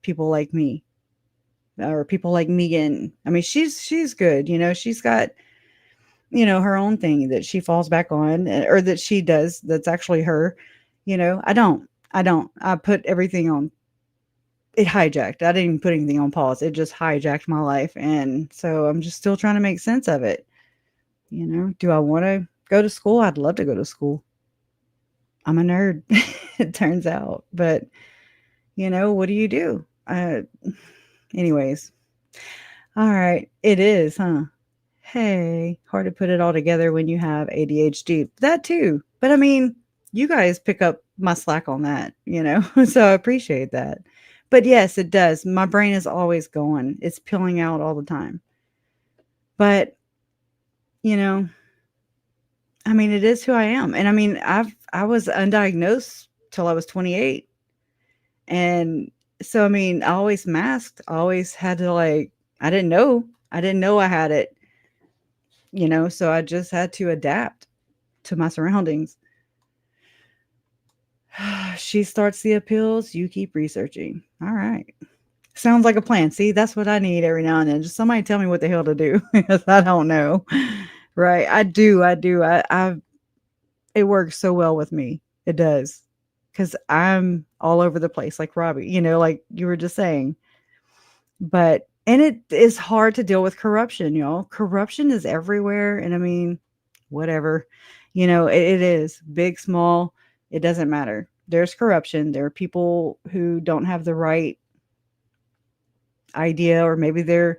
people like me or people like Megan. I mean, she's good, she's got, her own thing that she falls back on or that she does. That's actually her, I don't. I put everything on. It hijacked. I didn't even put anything on pause. It just hijacked my life. And so I'm just still trying to make sense of it. Do I want to go to school? I'd love to go to school. I'm a nerd, it turns out. But, what do you do? Anyways. All right. It is, huh? Hey, hard to put it all together when you have ADHD. That too. But I mean, you guys pick up my slack on that, so I appreciate that. But yes, it does. My brain is always going. It's peeling out all the time. But, I mean, it is who I am. And I mean, I was undiagnosed till I was 28. And so, I mean, I always masked. I always had to I didn't know I had it, so I just had to adapt to my surroundings. She starts the appeals. You keep researching. All right. Sounds like a plan. See, that's what I need every now and then. Just somebody tell me what the hell to do because I don't know. Right. I do. It works so well with me. It does. Because I'm all over the place like Robbie, like you were just saying. And it is hard to deal with corruption, y'all. Corruption is everywhere. And I mean, whatever. It is big, small. It doesn't matter. There's corruption. There are people who don't have the right idea, or maybe they're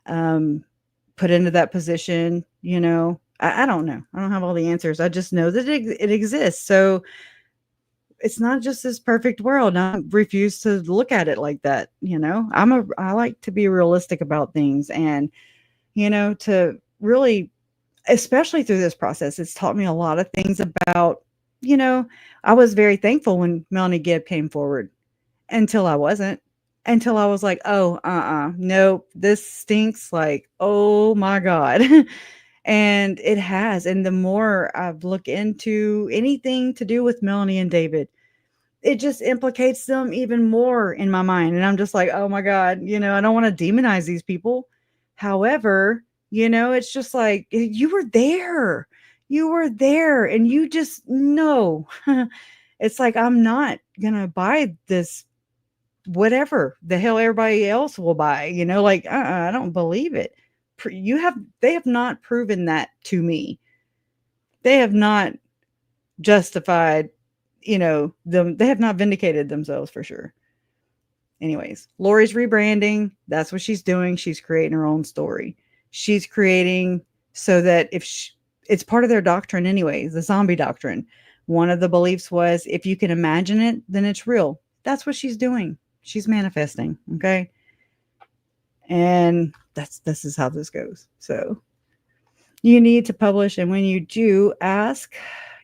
put into that position. I don't know. I don't have all the answers. I just know that it exists. So it's not just this perfect world. I refuse to look at it like that. I like to be realistic about things, and to really, especially through this process, it's taught me a lot of things about, I was very thankful when Melanie Gibb came forward, until I wasn't, until I was like, oh, nope, this stinks, like, oh my God. And it has. And the more I've looked into anything to do with Melanie and David, it just implicates them even more in my mind. And I'm just like, oh my God, I don't want to demonize these people. However, it's just like, you were there. You were there, and you just know. It's like, I'm not going to buy this, whatever the hell everybody else will buy, like, I don't believe it. They have not proven that to me. They have not justified, them. They have not vindicated themselves for sure. Anyways, Lori's rebranding. That's what she's doing. She's creating her own story. She's creating so that it's part of their doctrine anyways, the zombie doctrine. One of the beliefs was, if you can imagine it, then it's real. That's what she's doing. She's manifesting. Okay. And this is how this goes. So you need to publish. And when you do, ask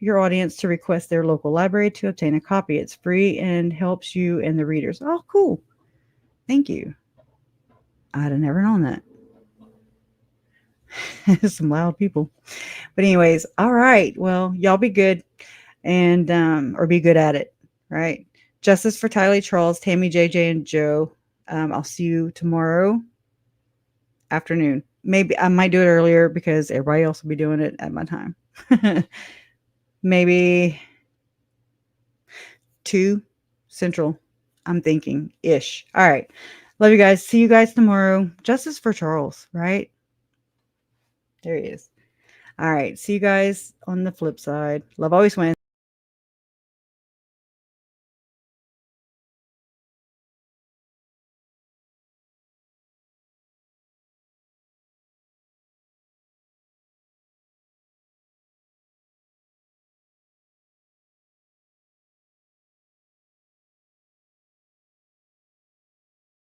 your audience to request their local library to obtain a copy. It's free and helps you and the readers. Oh, cool. Thank you. I'd have never known that. Some loud people. But anyways, all right. Well, y'all be good, and or be good at it. Right. Justice for Tylee, Charles, Tammy, JJ, and Joe. I'll see you tomorrow afternoon. Maybe I might do it earlier because everybody else will be doing it at my time. Maybe 2 Central, I'm thinking ish. All right. Love you guys. See you guys tomorrow. Justice for Charles, right? There he is. All right. See you guys on the flip side. Love always wins.